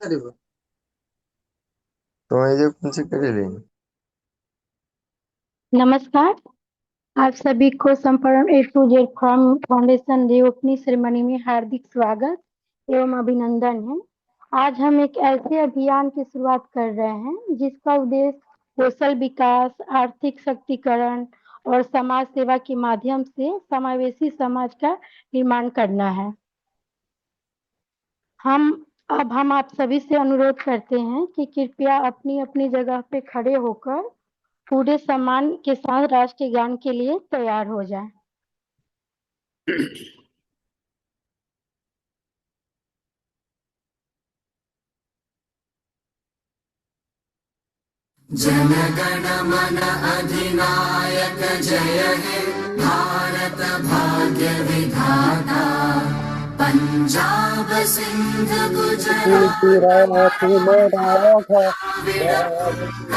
करीब तो ये कौन सी करेली। नमस्कार। आप सभी को संपूर्ण A to Z foundation day opening ceremony में हार्दिक स्वागत एवं अभिनंदन है। आज हम एक ऐसे अभियान की शुरुआत कर रहे हैं जिसका उद्देश्य कौशल विकास, आर्थिक शक्तिकरण और समाज सेवा के माध्यम से समावेशी समाज का निर्माण करना है। हम हम आप सभी से अनुरोध करते हैं कि कृपया अपनी अपनी जगह पे खड़े होकर पूरे सम्मान के साथ राष्ट्रीय गान के लिए तैयार हो जाएं। जनगण मन अधिनायक जय हे भारत भाग्य विधाता पंजाब सिंध गुजरात गुजरात मराठा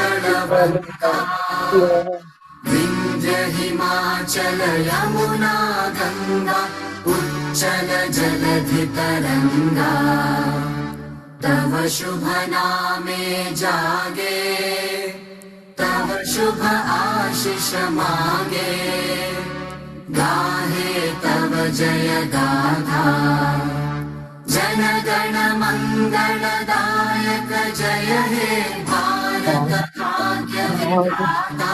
द्राविड़ विंध्य हिमाचल यमुना गंगा उच्चल जलधि तरंगा तव शुभ नामे जागे तव शुभ आशीष मागे गाहे तव जय गाथा जनगण मंगलदायक जय हे भारत भाग्य विधाता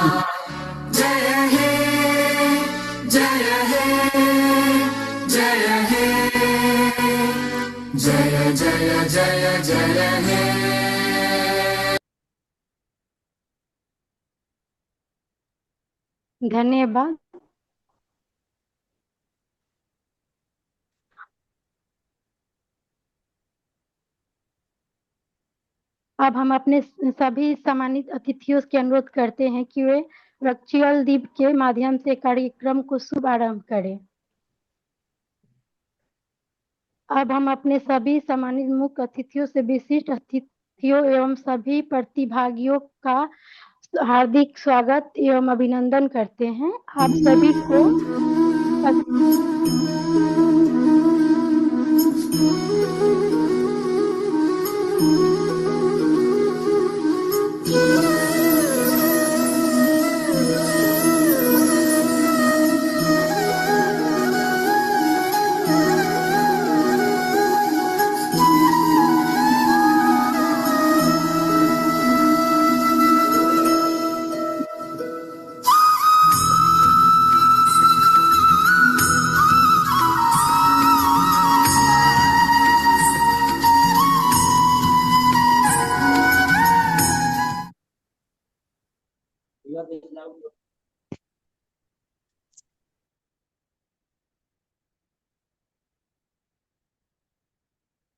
जय हे जय हे जय हे जय जय जय जय हे। धन्यवाद। अब हम अपने सभी सम्मानित अतिथियों के अनुरोध करते हैं कि वे वर्चुअल दीप के माध्यम से कार्यक्रम को शुभारंभ करें। अब हम अपने सभी सम्मानित मुख्य अतिथियों से विशिष्ट अतिथियों एवं सभी प्रतिभागियों का हार्दिक स्वागत एवं अभिनंदन करते हैं। आप सभी को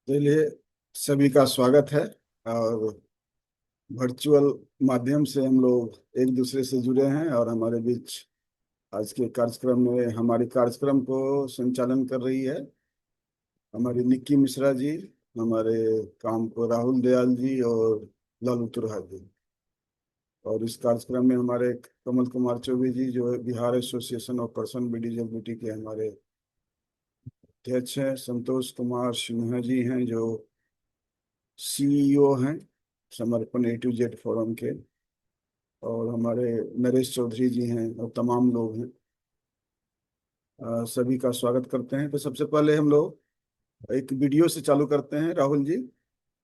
चलिए, सभी का स्वागत है। और वर्चुअल माध्यम से हम लोग एक दूसरे से जुड़े हैं और हमारे बीच आज के कार्यक्रम में हमारे कार्यक्रम को संचालन कर रही है हमारी निक्की मिश्रा जी, हमारे काम को राहुल दयाल जी और लालू तुरहा जी। और इस कार्यक्रम में हमारे कमल कुमार चौबे जी जो है Bihar association of person with disability के हमारे अध्यक्ष हैं, संतोष कुमार सिन्हा जी हैं जो सीईओ हैं समर्पण ए टू जेड फोरम के, और हमारे नरेश चौधरी जी हैं और तमाम लोग हैं। सभी का स्वागत करते हैं। तो सबसे पहले हम लोग एक वीडियो से चालू करते हैं। राहुल जी,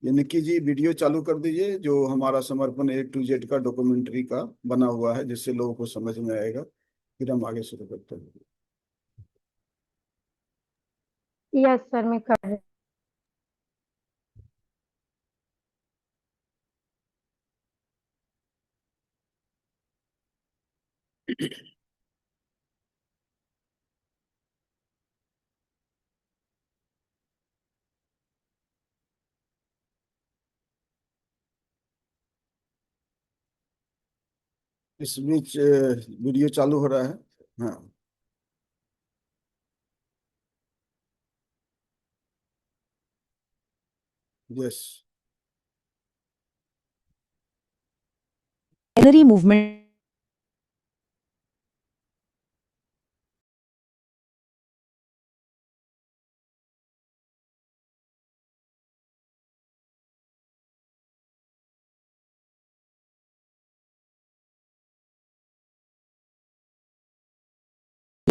ये निक्की जी वीडियो चालू कर दीजिए जो हमारा समर्पण ए टू जेड का डॉक्यूमेंट्री का बना हुआ है, जिससे लोगों को समझ में आएगा। फिर हम आगे शुरू करते हैं। यस सर, मैं कर रही इस बीच वीडियो चालू हो रहा है। हाँ, यस। movement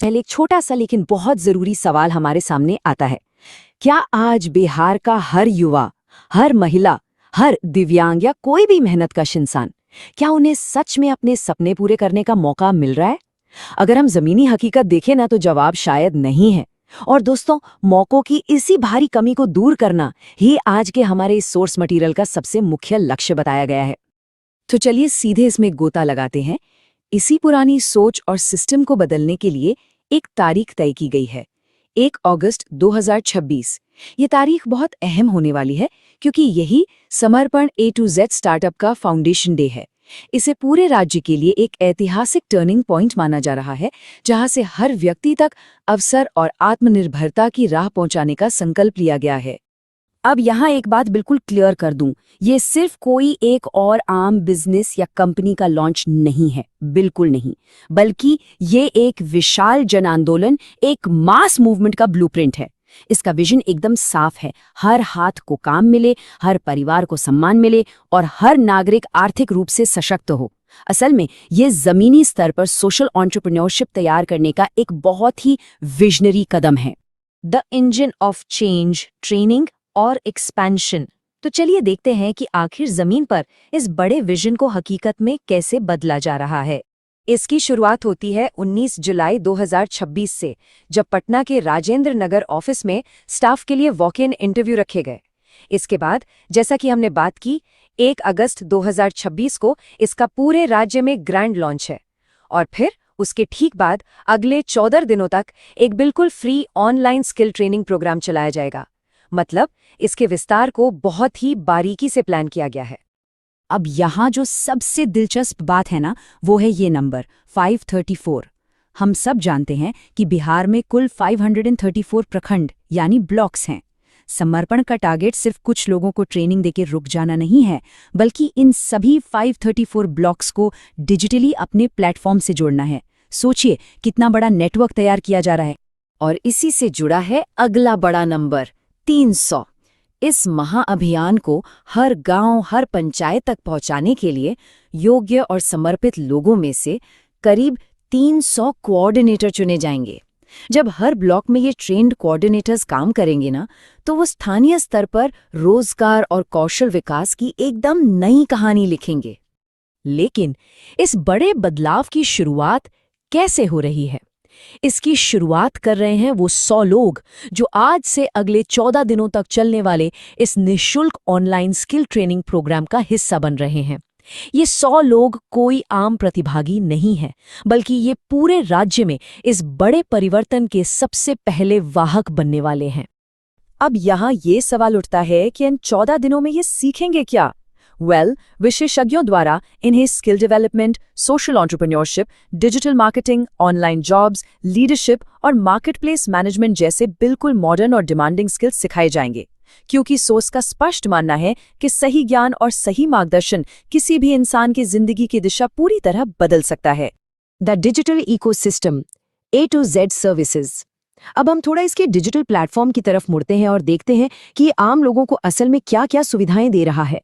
पहले एक छोटा सा लेकिन बहुत जरूरी सवाल हमारे सामने आता है। क्या आज बिहार का हर युवा, हर महिला, हर दिव्यांग या कोई भी मेहनतकश इंसान, क्या उन्हें सच में अपने सपने पूरे करने का मौका मिल रहा है? अगर हम जमीनी हकीकत देखें ना, तो जवाब शायद नहीं है। और दोस्तों, मौकों की इसी भारी कमी को दूर करना ही आज के हमारे इस सोर्स मटेरियल का सबसे मुख्य लक्ष्य बताया गया है। तो चलिए सीधे इसमें गोता लगाते हैं। इसी पुरानी सोच और सिस्टम को बदलने के लिए एक तारीख तय की गई है, 1 अगस्त 2026। ये तारीख बहुत अहम होने वाली है क्योंकि यही समर्पण A to Z स्टार्टअप का फाउंडेशन डे है। इसे पूरे राज्य के लिए एक ऐतिहासिक टर्निंग पॉइंट माना जा रहा है, जहां से हर व्यक्ति तक अवसर और आत्मनिर्भरता की राह पहुंचाने का संकल्प लिया गया है। अब यहाँ एक बात बिल्कुल क्लियर कर दूं, ये सिर्फ कोई एक और आम बिजनेस या कंपनी का लॉन्च नहीं है, बिल्कुल नहीं, बल्कि ये एक विशाल जन आंदोलन, एक मास मूवमेंट का ब्लूप्रिंट है। इसका विजन एकदम साफ है, हर हाथ को काम मिले, हर परिवार को सम्मान मिले और हर नागरिक आर्थिक रूप से सशक्त हो। असल में ये जमीनी स्तर पर सोशल एंटरप्रेन्योरशिप तैयार करने का एक बहुत ही विजनरी कदम है। The engine of change, training और एक्सपेंशन। तो चलिए देखते हैं कि आखिर जमीन पर इस बड़े विजन को हकीकत में कैसे बदला जा रहा है। इसकी शुरुआत होती है 19 जुलाई 2026 से, जब पटना के राजेंद्र नगर ऑफिस में स्टाफ के लिए वॉक इन इंटरव्यू रखे गए। इसके बाद, जैसा कि हमने बात की, 1 अगस्त 2026 को इसका पूरे राज्य में ग्रैंड लॉन्च है। और फिर उसके ठीक बाद अगले 14 दिनों तक एक बिल्कुल free online skill training program चलाया जाएगा। मतलब इसके विस्तार को बहुत ही बारीकी से प्लान किया गया है। अब यहाँ जो सबसे दिलचस्प बात है ना, वो है ये नंबर 534। हम सब जानते हैं कि बिहार में कुल 534 प्रखंड यानी ब्लॉक्स हैं। समर्पण का टारगेट सिर्फ कुछ लोगों को ट्रेनिंग देके रुक जाना नहीं है, बल्कि इन सभी 534 ब्लॉक्स को डिजिटली अपने प्लेटफॉर्म से जोड़ना है। सोचिए कितना बड़ा नेटवर्क तैयार किया जा रहा है। और इसी से जुड़ा है अगला बड़ा नंबर 300। इस महाअभियान को हर गांव, हर पंचायत तक पहुंचाने के लिए योग्य और समर्पित लोगों में से करीब 300 कोऑर्डिनेटर चुने जाएंगे। जब हर ब्लॉक में ये ट्रेंड कोऑर्डिनेटर्स काम करेंगे ना, तो वो स्थानीय स्तर पर रोजगार और कौशल विकास की एकदम नई कहानी लिखेंगे। लेकिन इस बड़े बदलाव की शुरुआत कैसे हो रही है? इसकी शुरुआत कर रहे हैं वो 100 लोग जो आज से अगले 14 दिनों तक चलने वाले इस निःशुल्क ऑनलाइन स्किल ट्रेनिंग प्रोग्राम का हिस्सा बन रहे हैं। ये 100 लोग कोई आम प्रतिभागी नहीं है, बल्कि ये पूरे राज्य में इस बड़े परिवर्तन के सबसे पहले वाहक बनने वाले हैं। अब यहाँ ये सवाल उठता है कि इन 14 दिनों में ये सीखेंगे क्या? विशेषज्ञों द्वारा इन्हें skill development, social entrepreneurship, digital marketing, online jobs, leadership और मार्केटप्लेस मैनेजमेंट जैसे बिल्कुल मॉडर्न और डिमांडिंग स्किल्स सिखाए जाएंगे, क्योंकि सोर्स का स्पष्ट मानना है कि सही ज्ञान और सही मार्गदर्शन किसी भी इंसान की जिंदगी की दिशा पूरी तरह बदल सकता है। The digital ecosystem, A to Z services. अब हम थोड़ा इसके डिजिटल प्लेटफॉर्म की तरफ मुड़ते हैं और देखते हैं कि ये आम लोगों को असल में क्या क्या सुविधाएं दे रहा है।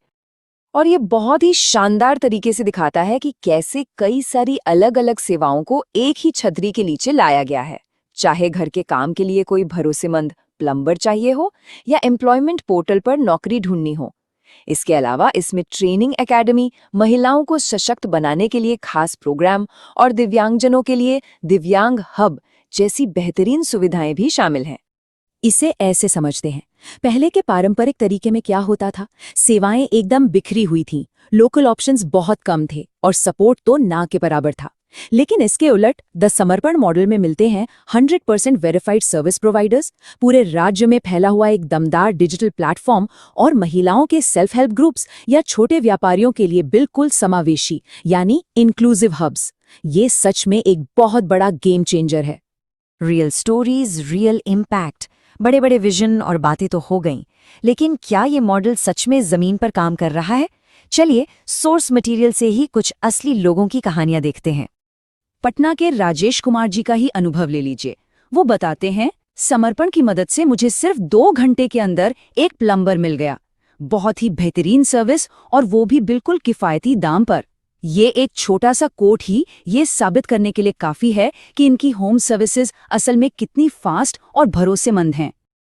और ये बहुत ही शानदार तरीके से दिखाता है कि कैसे कई सारी अलग अलग सेवाओं को एक ही छतरी के नीचे लाया गया है। चाहे घर के काम के लिए कोई भरोसेमंद प्लम्बर चाहिए हो या एम्प्लॉयमेंट पोर्टल पर नौकरी ढूंढनी हो। इसके अलावा इसमें ट्रेनिंग एकेडमी, महिलाओं को सशक्त बनाने के लिए खास प्रोग्राम और दिव्यांगजनों के लिए दिव्यांग हब जैसी बेहतरीन सुविधाएं भी शामिल हैं। इसे ऐसे समझते हैं, पहले के पारंपरिक तरीके में क्या होता था, सेवाएं एकदम बिखरी हुई थीं, लोकल ऑप्शंस बहुत कम थे और सपोर्ट तो ना के बराबर था। लेकिन इसके उलट द समर्पण मॉडल में मिलते हैं 100% वेरीफाइड सर्विस प्रोवाइडर्स, पूरे राज्य में फैला हुआ एक दमदार डिजिटल प्लेटफॉर्म और महिलाओं के सेल्फ हेल्प ग्रुप्स या छोटे व्यापारियों के लिए बिल्कुल समावेशी यानी इंक्लूसिव हब्स। ये सच में एक बहुत बड़ा गेम चेंजर है। Real stories, real impact. बड़े बड़े विजन और बातें तो हो गईं, लेकिन क्या ये मॉडल सच में जमीन पर काम कर रहा है? चलिए सोर्स मटेरियल से ही कुछ असली लोगों की कहानियां देखते हैं। पटना के राजेश कुमार जी का ही अनुभव ले लीजिए। वो बताते हैं, समर्पण की मदद से मुझे सिर्फ 2 घंटे के अंदर एक प्लम्बर मिल गया। बहुत ही बेहतरीन सर्विस और वो भी बिल्कुल किफायती दाम पर। ये एक छोटा सा कोट ही ये साबित करने के लिए काफी है कि इनकी होम सर्विसेज असल में कितनी फास्ट और भरोसेमंद हैं।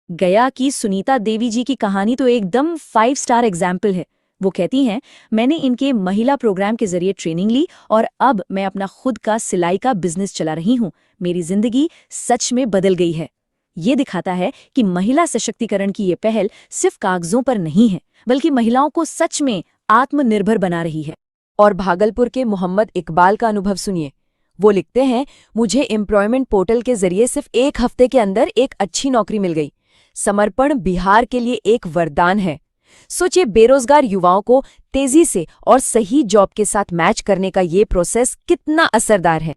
गया की सुनीता देवी जी की कहानी तो एकदम 5 स्टार एग्जाम्पल है। वो कहती हैं, मैंने इनके महिला प्रोग्राम के जरिए ट्रेनिंग ली और अब मैं अपना खुद का सिलाई का बिजनेस चला रही हूँ। मेरी जिंदगी सच में बदल गई है। ये दिखाता है कि महिला सशक्तिकरण की ये पहल सिर्फ कागजों पर नहीं है, बल्कि महिलाओं को सच में आत्मनिर्भर बना रही है। और भागलपुर के मोहम्मद इकबाल का अनुभव सुनिए। वो लिखते हैं, मुझे एम्प्लॉयमेंट पोर्टल के जरिए सिर्फ 1 हफ्ते के अंदर एक अच्छी नौकरी मिल गई। समर्पण बिहार के लिए एक वरदान है। सोचिए, बेरोजगार युवाओं को तेजी से और सही जॉब के साथ मैच करने का ये प्रोसेस कितना असरदार है।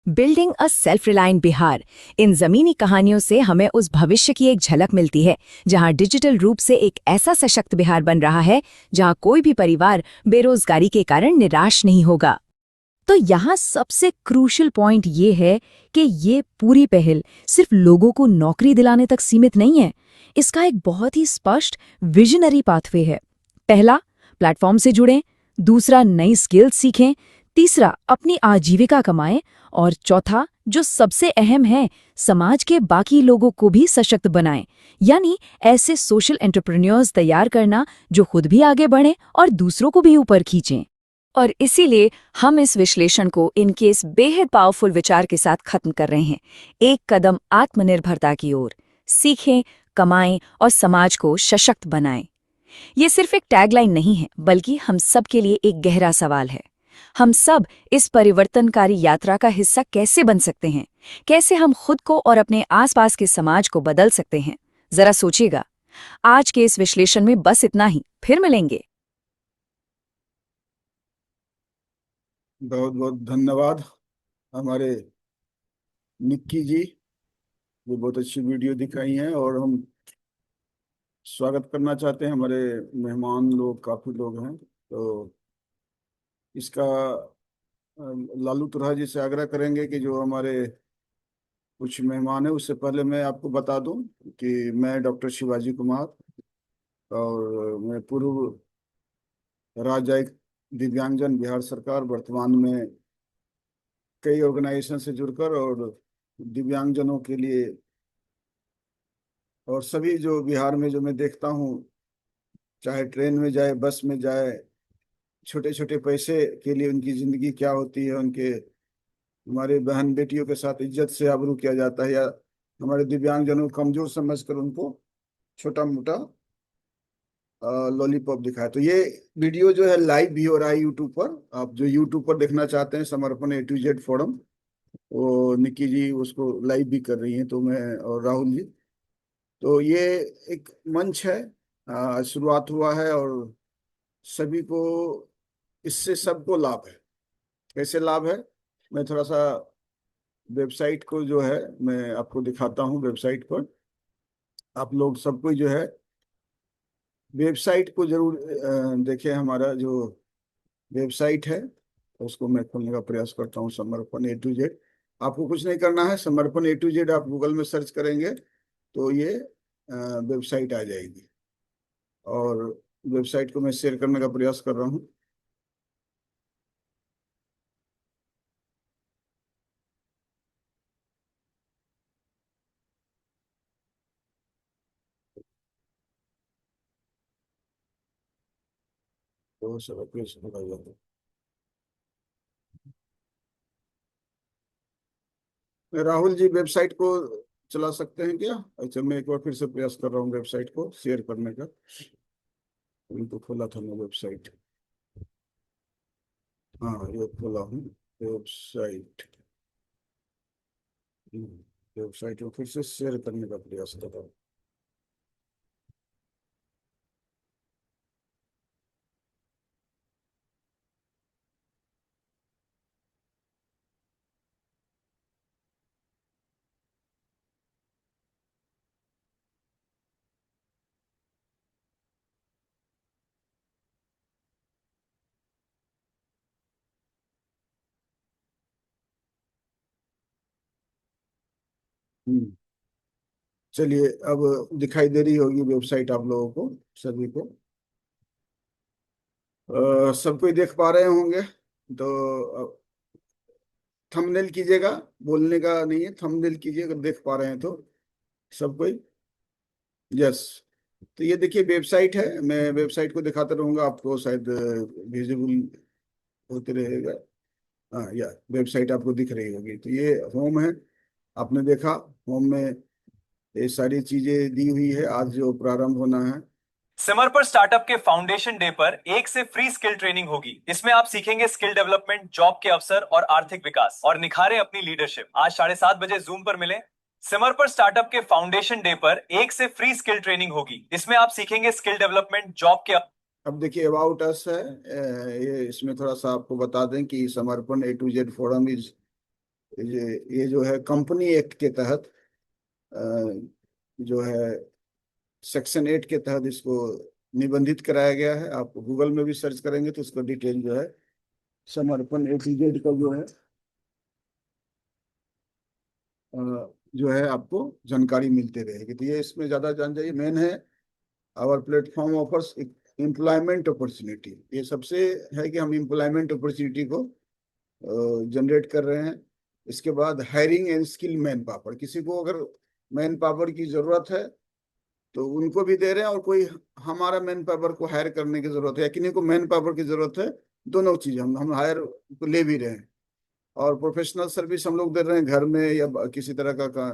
Building a self reliant Bihar, इन जमीनी कहानियों से हमें उस भविष्य की एक झलक मिलती है जहां डिजिटल रूप से एक ऐसा सशक्त बिहार बन रहा है जहां कोई भी परिवार बेरोजगारी के कारण निराश नहीं होगा। तो यहाँ सबसे क्रूशियल पॉइंट ये है कि ये पूरी पहल सिर्फ लोगों को नौकरी दिलाने तक सीमित नहीं है। इसका एक बहुत ही स्पष्ट विजनरी पाथवे है। पहला, प्लेटफॉर्म से जुड़ें। दूसरा, नई स्किल्स सीखें। तीसरा, अपनी आजीविका कमाएं। और चौथा, जो सबसे अहम है, समाज के बाकी लोगों को भी सशक्त बनाएं। यानी ऐसे सोशल एंटरप्रेन्योर्स तैयार करना जो खुद भी आगे बढ़ें और दूसरों को भी ऊपर खींचें। और इसीलिए हम इस विश्लेषण को इनके इस बेहद पावरफुल विचार के साथ खत्म कर रहे हैं। एक कदम आत्मनिर्भरता की ओर। सीखें, कमाएं और समाज को सशक्त बनाएं। ये सिर्फ एक टैगलाइन नहीं है, बल्कि हम सब के लिए एक गहरा सवाल है। हम सब इस परिवर्तनकारी यात्रा का हिस्सा कैसे बन सकते हैं? कैसे हम खुद को और अपने आसपास के समाज को बदल सकते हैं? जरा सोचिएगा। आज के इस विश्लेषण में बस इतना ही। फिर मिलेंगे। बहुत बहुत धन्यवाद हमारे निक्की जी, ये बहुत अच्छी वीडियो दिखाई हैं। और हम स्वागत करना चाहते हैं, हमारे मेहमान लोग काफ़ी लोग हैं, तो इसका लालू तुरहा जी से आग्रह करेंगे कि जो हमारे कुछ मेहमान हैं, उससे पहले मैं आपको बता दूं कि मैं डॉक्टर शिवाजी कुमार, और मैं पूर्व राज्य दिव्यांगजन बिहार सरकार, वर्तमान में कई ऑर्गेनाइजेशन से जुड़कर और दिव्यांगजनों के लिए और सभी जो बिहार में जो मैं देखता हूँ, चाहे ट्रेन में जाए, बस में जाए, छोटे छोटे पैसे के लिए उनकी जिंदगी क्या होती है, उनके हमारे बहन बेटियों के साथ इज्जत से आबरू किया जाता है, या हमारे दिव्यांगजनों को कमजोर समझकर उनको छोटा मोटा लॉलीपॉप दिखाया। तो ये वीडियो जो है लाइव भी हो रहा है यूट्यूब पर। आप जो यूट्यूब पर देखना चाहते हैं समर्पण A to Z फोरम, वो निक्की जी उसको लाइव भी कर रही हैं, तो मैं और राहुल जी। तो ये एक मंच है, शुरुआत हुआ है और सभी को, इससे सबको लाभ है। कैसे लाभ है, मैं थोड़ा सा वेबसाइट को जो है मैं आपको दिखाता हूँ। वेबसाइट पर आप लोग सबको जो है वेबसाइट को जरूर देखें। हमारा जो वेबसाइट है उसको मैं खोलने का प्रयास करता हूँ, समर्पण A to Z। आपको कुछ नहीं करना है, समर्पण A to Z आप गूगल में सर्च करेंगे तो ये वेबसाइट आ जाएगी। और वेबसाइट को मैं शेयर करने का प्रयास कर रहा हूँ। तो सब अपने से बताया जाता है। राहुल जी वेबसाइट को चला सकते हैं क्या? अच्छा, मैं एक बार फिर से प्रयास कर रहा हूँ वेबसाइट को शेयर करने का। उनको खोला था मैं वेबसाइट। हाँ, ये खोला हूँ वेबसाइट। वेबसाइट को फिर से शेयर करने का प्रयास कर रहा हूँ। हम्म, चलिए, अब दिखाई दे रही होगी वेबसाइट आप लोगों को, सभी को। सब कोई देख पा रहे होंगे। तो थंबनेल कीजिएगा, बोलने का नहीं है, थंबनेल कीजिए अगर देख पा रहे हैं तो सब कोई। यस। तो ये देखिए वेबसाइट है, मैं वेबसाइट को दिखाता रहूंगा, आपको शायद विजिबल होते रहेगा। हाँ, या वेबसाइट आपको दिख रही होगी। तो ये होम है, आपने देखा, होम में ये सारी चीजें दी हुई है। आज जो प्रारंभ होना है, सिमर पर स्टार्टअप के फाउंडेशन डे पर 1 से फ्री स्किल ट्रेनिंग होगी। इसमें आप सीखेंगे स्किल डेवलपमेंट, जॉब के अवसर और आर्थिक विकास, और निखारें अपनी लीडरशिप। आज 7:30 बजे जूम पर मिलें। सिमर पर स्टार्टअप के फाउंडेशन डे पर 1 से फ्री स्किल ट्रेनिंग होगी। इसमें आप सीखेंगे स्किल डेवलपमेंट, जॉब के। अब देखिए अबाउट अस है, ये इसमें थोड़ा सा आपको बता दें कि समर्पण A to Z forum is, ये जो है कंपनी एक्ट के तहत, अ, जो है सेक्शन 8 के तहत इसको निबंधित कराया गया है। आप गूगल में भी सर्च करेंगे तो उसका डिटेल जो है समर्पण A to Z का जो है आपको जानकारी मिलते रहेगी। तो ये इसमें ज्यादा जान जाइए। मेन है our platform offers employment opportunity. ये सबसे है कि हम एम्प्लॉयमेंट अपॉर्चुनिटी को जनरेट कर रहे हैं। इसके बाद hiring and skill man power, किसी को अगर मैन पावर की जरूरत है तो उनको भी दे रहे हैं, और कोई हमारा मैन पावर को हायर करने की जरूरत है या किन्हीं को मैन पावर की जरूरत है, दोनों चीज हम हायर को ले भी रहे हैं। और प्रोफेशनल सर्विस हम लोग दे रहे हैं, घर में या किसी तरह का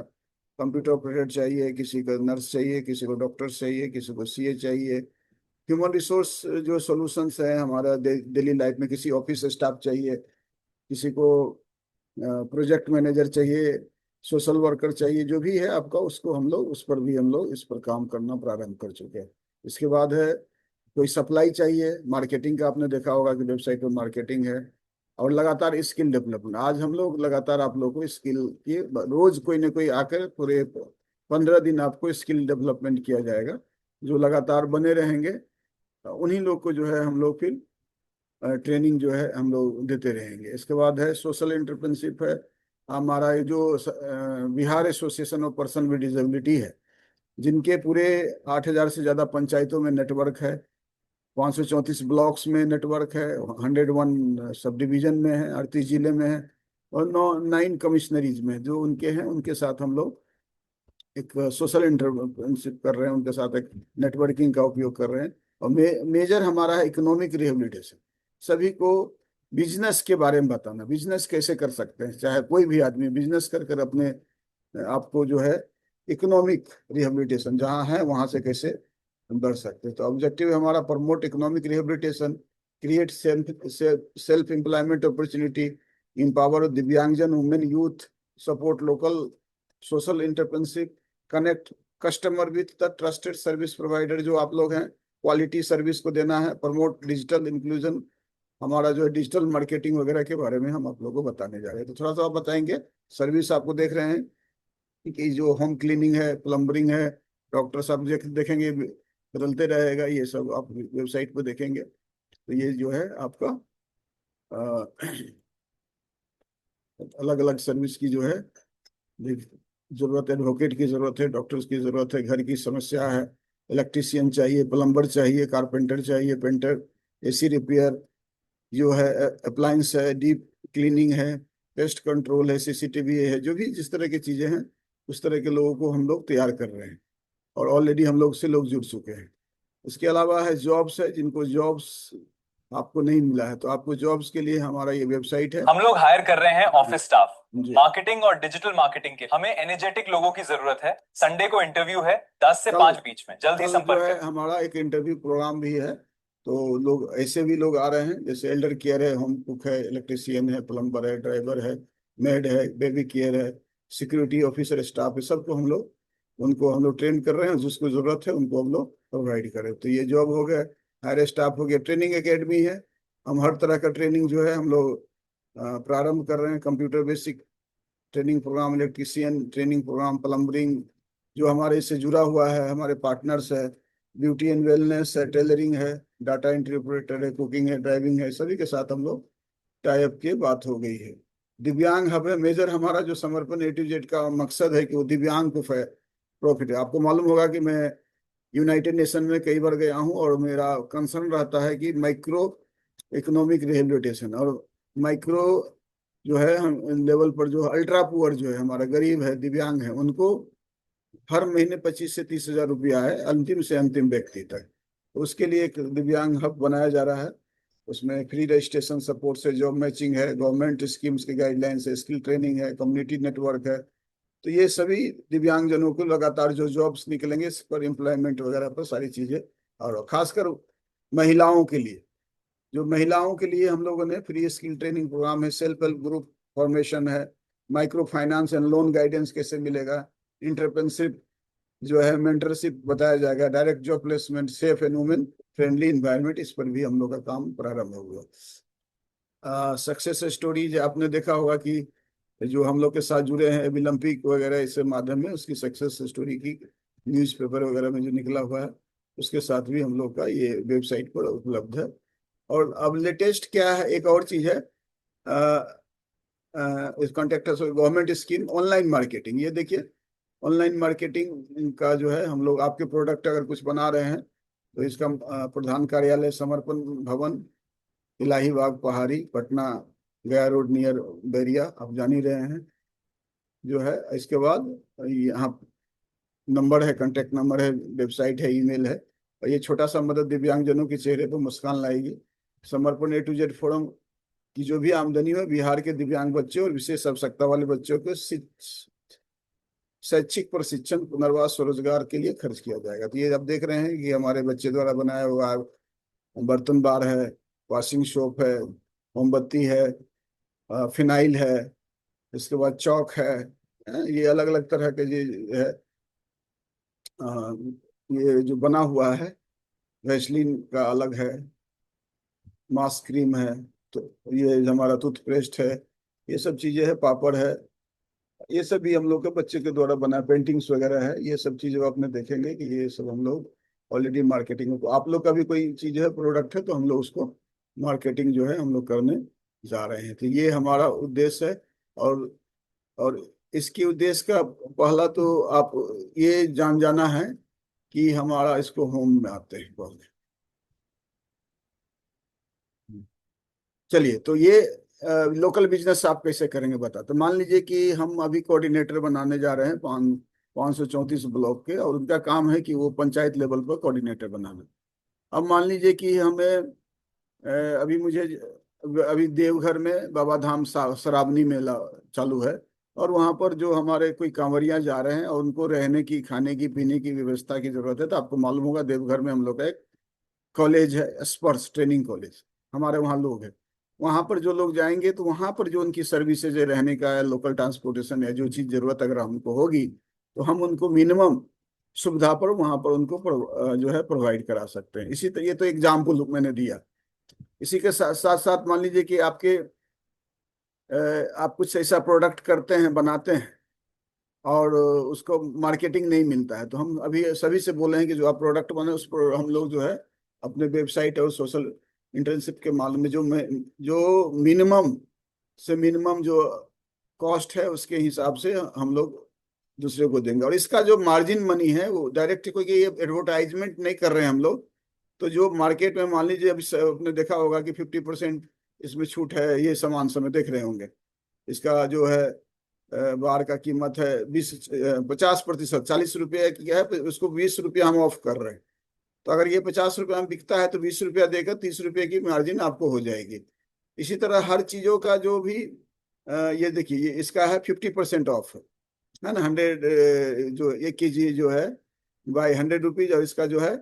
कंप्यूटर ऑपरेटर चाहिए, किसी को नर्स चाहिए, किसी को डॉक्टर चाहिए, किसी को CA चाहिए। ह्यूमन रिसोर्स जो सॉल्यूशंस है हमारा डेली लाइफ में, किसी ऑफिस स्टाफ चाहिए, किसी को प्रोजेक्ट मैनेजर चाहिए, सोशल वर्कर चाहिए, जो भी है आपका, उसको हम लोग उस पर भी हम लोग इस पर काम करना प्रारंभ कर चुके हैं। इसके बाद है कोई सप्लाई चाहिए, मार्केटिंग का आपने देखा होगा कि वेबसाइट पर मार्केटिंग है, और लगातार स्किल डेवलपमेंट। आज हम लोग लगातार आप लोग को स्किल की, रोज कोई ना कोई आकर पूरे 15 दिन आपको स्किल डेवलपमेंट किया जाएगा, जो लगातार बने रहेंगे। उन्हीं लोग को जो है हम लोग फिर ट्रेनिंग जो है हम लोग देते रहेंगे। इसके बाद है सोशल एंटरप्रेन्योरशिप है। हमारा ये जो Bihar association of person with disability है, जिनके पूरे 8,000 से ज्यादा पंचायतों में नेटवर्क है, 534 ब्लॉक्स में नेटवर्क है, 101 सब डिवीजन में है, 38 जिले में है, और 9 कमिश्नरीज में जो उनके हैं, उनके साथ हम लोग एक सोशल एंटरप्रेन्योरशिप कर रहे हैं, उनके साथ एक नेटवर्किंग का उपयोग कर रहे हैं। और मेजर हमारा है इकोनॉमिक रिहेबिलिटेशन। सभी को बिजनेस के बारे में बताना, बिजनेस कैसे कर सकते हैं, चाहे कोई भी आदमी बिजनेस कर कर अपने आपको जो है इकोनॉमिक रिहेबिलिटेशन जहाँ है वहां से कैसे बढ़ सकते हैं। तो ऑब्जेक्टिव हमारा promote economic rehabilitation, create self employment opportunity, empower दिव्यांगजन, women, youth, support local social entrepreneurship, connect customer with the trusted service provider, जो आप लोग हैं, क्वालिटी सर्विस को देना है, प्रमोट डिजिटल इंक्लूजन। हमारा जो है डिजिटल मार्केटिंग वगैरह के बारे में हम आप लोगों को बताने जा रहे हैं। तो थोड़ा सा आप बताएंगे। सर्विस आपको देख रहे हैं कि जो होम क्लीनिंग है, प्लम्बरिंग है, डॉक्टर साहब देखेंगे, बदलते रहेगा, ये सब आप वेबसाइट पर देखेंगे। तो ये जो है आपका अलग अलग सर्विस की जो है जरूरत है, एडवोकेट की जरूरत है, डॉक्टर्स की जरूरत है, घर की समस्या है, इलेक्ट्रिशियन चाहिए, प्लम्बर चाहिए, कारपेंटर चाहिए, पेंटर, AC रिपेयर जो है, अप्लायंस है, डीप क्लीनिंग है, पेस्ट कंट्रोल है, CCTV है, जो भी जिस तरह की चीजें हैं उस तरह के लोगों को हम लोग तैयार कर रहे हैं, और ऑलरेडी हम लोग से लोग जुड़ चुके हैं। इसके अलावा है जॉब्स है, जिनको जॉब्स आपको नहीं मिला है तो आपको जॉब्स के लिए हमारा ये वेबसाइट है। हम लोग हायर कर रहे हैं ऑफिस स्टाफ, जी। मार्केटिंग और डिजिटल मार्केटिंग के। हमें एनर्जेटिक लोगों की जरूरत है। संडे को इंटरव्यू है 10 से 5 बीच में। जल्द ही कल जो संपर्क है करें। हमारा एक इंटरव्यू प्रोग्राम भी है, तो लोग ऐसे भी लोग आ रहे हैं, जैसे एल्डर केयर है, होम कुक है, इलेक्ट्रिशियन है, प्लम्बर है, ड्राइवर है, मेड है, बेबी केयर है, सिक्योरिटी ऑफिसर स्टाफ है, सबको हम लोग उनको हम लोग ट्रेन कर रहे हैं, जिसको जरूरत है उनको हम लोग प्रोवाइड करें। तो ये जॉब हो गया, हायर स्टाफ हो गया, ट्रेनिंग एकेडमी है, हम हर तरह का ट्रेनिंग जो है हम लोग प्रारंभ कर रहे हैं। Computer basic training program, electrician training program, plumbing जो हमारे इससे जुड़ा हुआ है, हमारे पार्टनर्स है, ब्यूटी एंड वेलनेस है, टेलरिंग है, डाटा एंट्री ऑपरेटर है, कुकिंग है, ड्राइविंग है, सभी के साथ हम लोग टाइप की बात हो गई है। दिव्यांग हब है। मेजर हमारा जो समर्पण A to Z का मकसद है कि वो दिव्यांग को प्रॉफिट है। आपको मालूम होगा कि मैं यूनाइटेड नेशन में कई बार गया हूँ, और मेरा कंसर्न रहता है कि माइक्रो इकोनॉमिक रिहेबिलिटेशन, और माइक्रो जो है हम लेवल पर जो अल्ट्रा पुअर जो है, हमारा गरीब है, दिव्यांग है, उनको हर महीने 25 से 30 हजार रुपया है, अंतिम से अंतिम व्यक्ति तक। तो उसके लिए एक दिव्यांग हब बनाया जा रहा है। उसमें फ्री रजिस्ट्रेशन सपोर्ट से जॉब मैचिंग है, गवर्नमेंट स्कीम्स के गाइडलाइंस है, स्किल ट्रेनिंग है, कम्युनिटी नेटवर्क है। तो ये सभी दिव्यांगजनों को लगातार जो जॉब्स निकलेंगे इस पर एम्प्लॉयमेंट वगैरह पर सारी चीजें, और खासकर महिलाओं के लिए, जो महिलाओं के लिए हम लोगों ने फ्री स्किल ट्रेनिंग प्रोग्राम है, सेल्फ हेल्प ग्रुप फॉर्मेशन है, micro finance and loan guidance कैसे मिलेगा, इंटरप्रेन्योरशिप जो है, मेंटरशिप बताया जाएगा, direct job placement, safe and women friendly environment, इस पर भी हम लोग का काम प्रारंभ हुआ। सक्सेस स्टोरीज आपने देखा होगा कि जो हम लोग के साथ जुड़े हैं ओलंपिक वगैरह इस माध्यम में, उसकी सक्सेस स्टोरी की न्यूज़पेपर वगैरह में जो निकला हुआ है, उसके साथ भी हम लोग का ये वेबसाइट पर उपलब्ध है। और अब लेटेस्ट क्या है, एक और चीज है, इस contact government scheme online marketing. ये देखिए, ऑनलाइन मार्केटिंग का जो है, हम लोग आपके प्रोडक्ट अगर कुछ बना रहे हैं तो इसका प्रधान कार्यालय समर्पण भवन, इलाही बाग पहाड़ी, पटना, गया रोड नियर बैरिया, आप जान ही रहे हैं जो है। इसके बाद यहाँ नंबर है, कांटेक्ट नंबर है, वेबसाइट है, ईमेल है। और ये छोटा सा मदद दिव्यांगजनों के चेहरे पर मुस्कान लाएगी। समर्पण A to Z फोरम की जो भी आमदनी हो, बिहार के दिव्यांग बच्चे और विशेष आवश्यकता वाले बच्चों को शैक्षिक प्रशिक्षण, पुनर्वास, स्वरोजगार के लिए खर्च किया जाएगा। तो ये आप देख रहे हैं कि हमारे बच्चे द्वारा बनाया हुआ बर्तन बार है, वॉशिंग सोप है, मोमबत्ती है, फिनाइल है, इसके बाद चौक है, ये अलग अलग तरह के ये है। ये जो बना हुआ है, वैसलीन का अलग है, मास्क क्रीम है, तो ये हमारा टूथपेस्ट है, ये सब चीजें है, पापड़ है, ये सब भी हम लोग के बच्चे के द्वारा बना, पेंटिंग्स वगैरह है। ये सब चीजें आपने देखेंगे कि ये सब हम लोग ऑलरेडी मार्केटिंग में, तो आप लोग का भी कोई चीज है, प्रोडक्ट है, तो हम लोग उसको मार्केटिंग जो है हम लोग करने जा रहे हैं। तो ये हमारा उद्देश्य है। और इसके उद्देश्य का पहला तो आप ये जान जाना है कि हमारा इसको होम में आते हैं पहले। चलिए, तो ये लोकल बिजनेस आप कैसे करेंगे बता। तो मान लीजिए कि हम अभी कोऑर्डिनेटर बनाने जा रहे हैं 534 ब्लॉक के, और उनका काम है कि वो पंचायत लेवल पर कोऑर्डिनेटर बनाना। अब मान लीजिए कि हमें अभी देवघर में बाबा धाम श्रावणी मेला चालू है, और वहां पर जो हमारे कोई कांवरिया जा रहे हैं और उनको रहने की, खाने की, पीने की व्यवस्था की जरूरत है। तो आपको मालूम होगा देवघर में हम लोग का एक कॉलेज है, स्पर्श ट्रेनिंग कॉलेज, हमारे वहाँ लोग हैं। वहाँ पर जो लोग जाएंगे तो वहाँ पर जो उनकी सर्विसेज है, रहने का, लोकल ट्रांसपोर्टेशन है, जो चीज़ जरूरत अगर हमको होगी तो हम उनको मिनिमम सुविधा पर वहाँ पर उनको जो है प्रोवाइड करा सकते हैं। इसी तरह, ये तो एग्जाम्पल मैंने दिया। इसी के साथ साथ साथ मान लीजिए कि आप कुछ ऐसा प्रोडक्ट करते हैं, बनाते हैं, और उसको मार्केटिंग नहीं मिलता है, तो हम अभी सभी से बोले हैं कि जो आप प्रोडक्ट बने उस पर हम लोग जो है अपने वेबसाइट और सोशल इंटर्नशिप के मालूम में जो मिनिमम से मिनिमम जो कॉस्ट है उसके हिसाब से हम लोग दूसरे को देंगे। और इसका जो मार्जिन मनी है वो डायरेक्ट, कोई ये एडवर्टाइजमेंट नहीं कर रहे हैं हम लोग। तो जो मार्केट में मान लीजिए, अभी आपने देखा होगा कि 50% इसमें छूट है, ये सामान समय देख रहे होंगे। इसका जो है बार का कीमत है 50%, 40 रुपये की है, उसको 20 रुपया हम ऑफ कर रहे हैं। तो अगर ये 50 रुपया में बिकता है तो 20 रुपया देकर 30 रुपये की मार्जिन आपको हो जाएगी। इसी तरह हर चीजों का जो भी ये देखिए, ये इसका है 50% ऑफ है ना, 100 जो 1 kg जो है बाय 100 रुपीज, और इसका जो है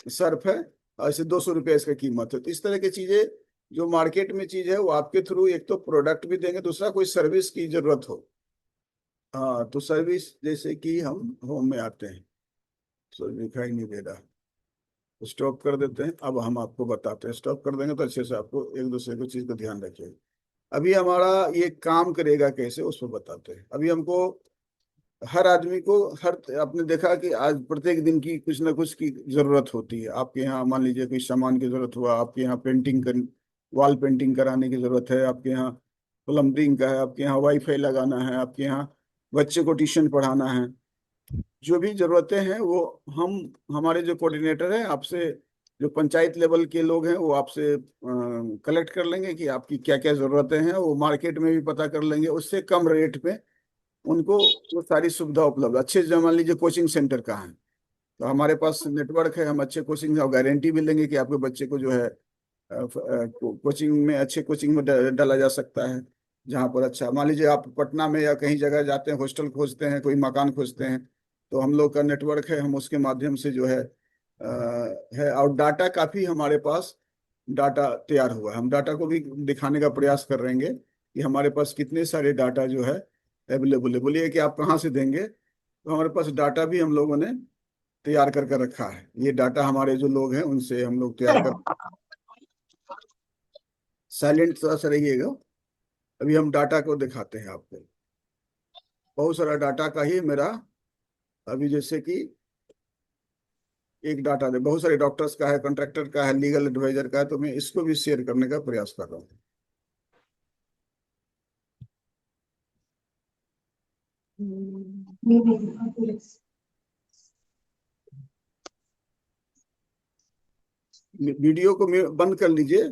सर्फ है, और इसे 200 रुपया इसका कीमत है। तो इस तरह की चीजें जो मार्केट में चीज है वो आपके थ्रू एक तो प्रोडक्ट भी देंगे, दूसरा कोई सर्विस की जरूरत हो, हाँ, तो सर्विस जैसे कि हम होम में आते हैं। तो दिखाई नहीं दे रहा, तो स्टॉप कर देते हैं। अब हम आपको बताते हैं, स्टॉप कर देंगे तो अच्छे से आपको एक दूसरे को चीज का ध्यान रखिएगा। अभी हमारा ये काम करेगा कैसे, उसको बताते हैं। अभी हमको हर आदमी को, आपने देखा कि आज प्रत्येक दिन की कुछ ना कुछ की जरूरत होती है। आपके यहाँ मान लीजिए कोई सामान की जरूरत हुआ, आपके यहाँ वॉल पेंटिंग कराने की जरूरत है, आपके यहाँ प्लम्बिंग का है, आपके यहाँ वाईफाई लगाना है, आपके यहाँ बच्चे को ट्यूशन पढ़ाना है, जो भी जरूरतें हैं वो हमारे जो कोऑर्डिनेटर हैं आपसे, जो पंचायत लेवल के लोग हैं वो आपसे कलेक्ट कर लेंगे कि आपकी क्या क्या ज़रूरतें हैं, वो मार्केट में भी पता कर लेंगे, उससे कम रेट पे उनको वो सारी सुविधा उपलब्ध। अच्छे मान लीजिए कोचिंग सेंटर कहाँ है, तो हमारे पास नेटवर्क है, हम अच्छे कोचिंग और गारंटी भी लेंगे कि आपके बच्चे को जो है कोचिंग में, अच्छे कोचिंग में डाला जा सकता है, जहाँ पर अच्छा। मान लीजिए आप पटना में या कहीं जगह जाते हैं, हॉस्टल खोजते हैं, कोई मकान खोजते हैं, तो हम लोग का नेटवर्क है, हम उसके माध्यम से जो है। और डाटा काफ़ी हमारे पास डाटा तैयार हुआ है। हम डाटा को भी दिखाने का प्रयास कर रहे हैं कि हमारे पास कितने सारे डाटा जो है अवेलेबल है। बोलिए कि आप कहाँ से देंगे, तो हमारे पास डाटा भी हम लोगों ने तैयार करके रखा है। ये डाटा हमारे जो लोग हैं उनसे हम लोग तैयार कर। साइलेंट थोड़ा सा रहिएगा, अभी हम डाटा को दिखाते हैं आपको। बहुत सारा डाटा का ही मेरा अभी, जैसे कि एक डाटा दे, बहुत सारे डॉक्टर्स का है, कॉन्ट्रैक्टर का है, लीगल एडवाइजर का है, तो मैं इसको भी शेयर करने का प्रयास कर रहा हूँ। वीडियो को बंद कर लीजिए,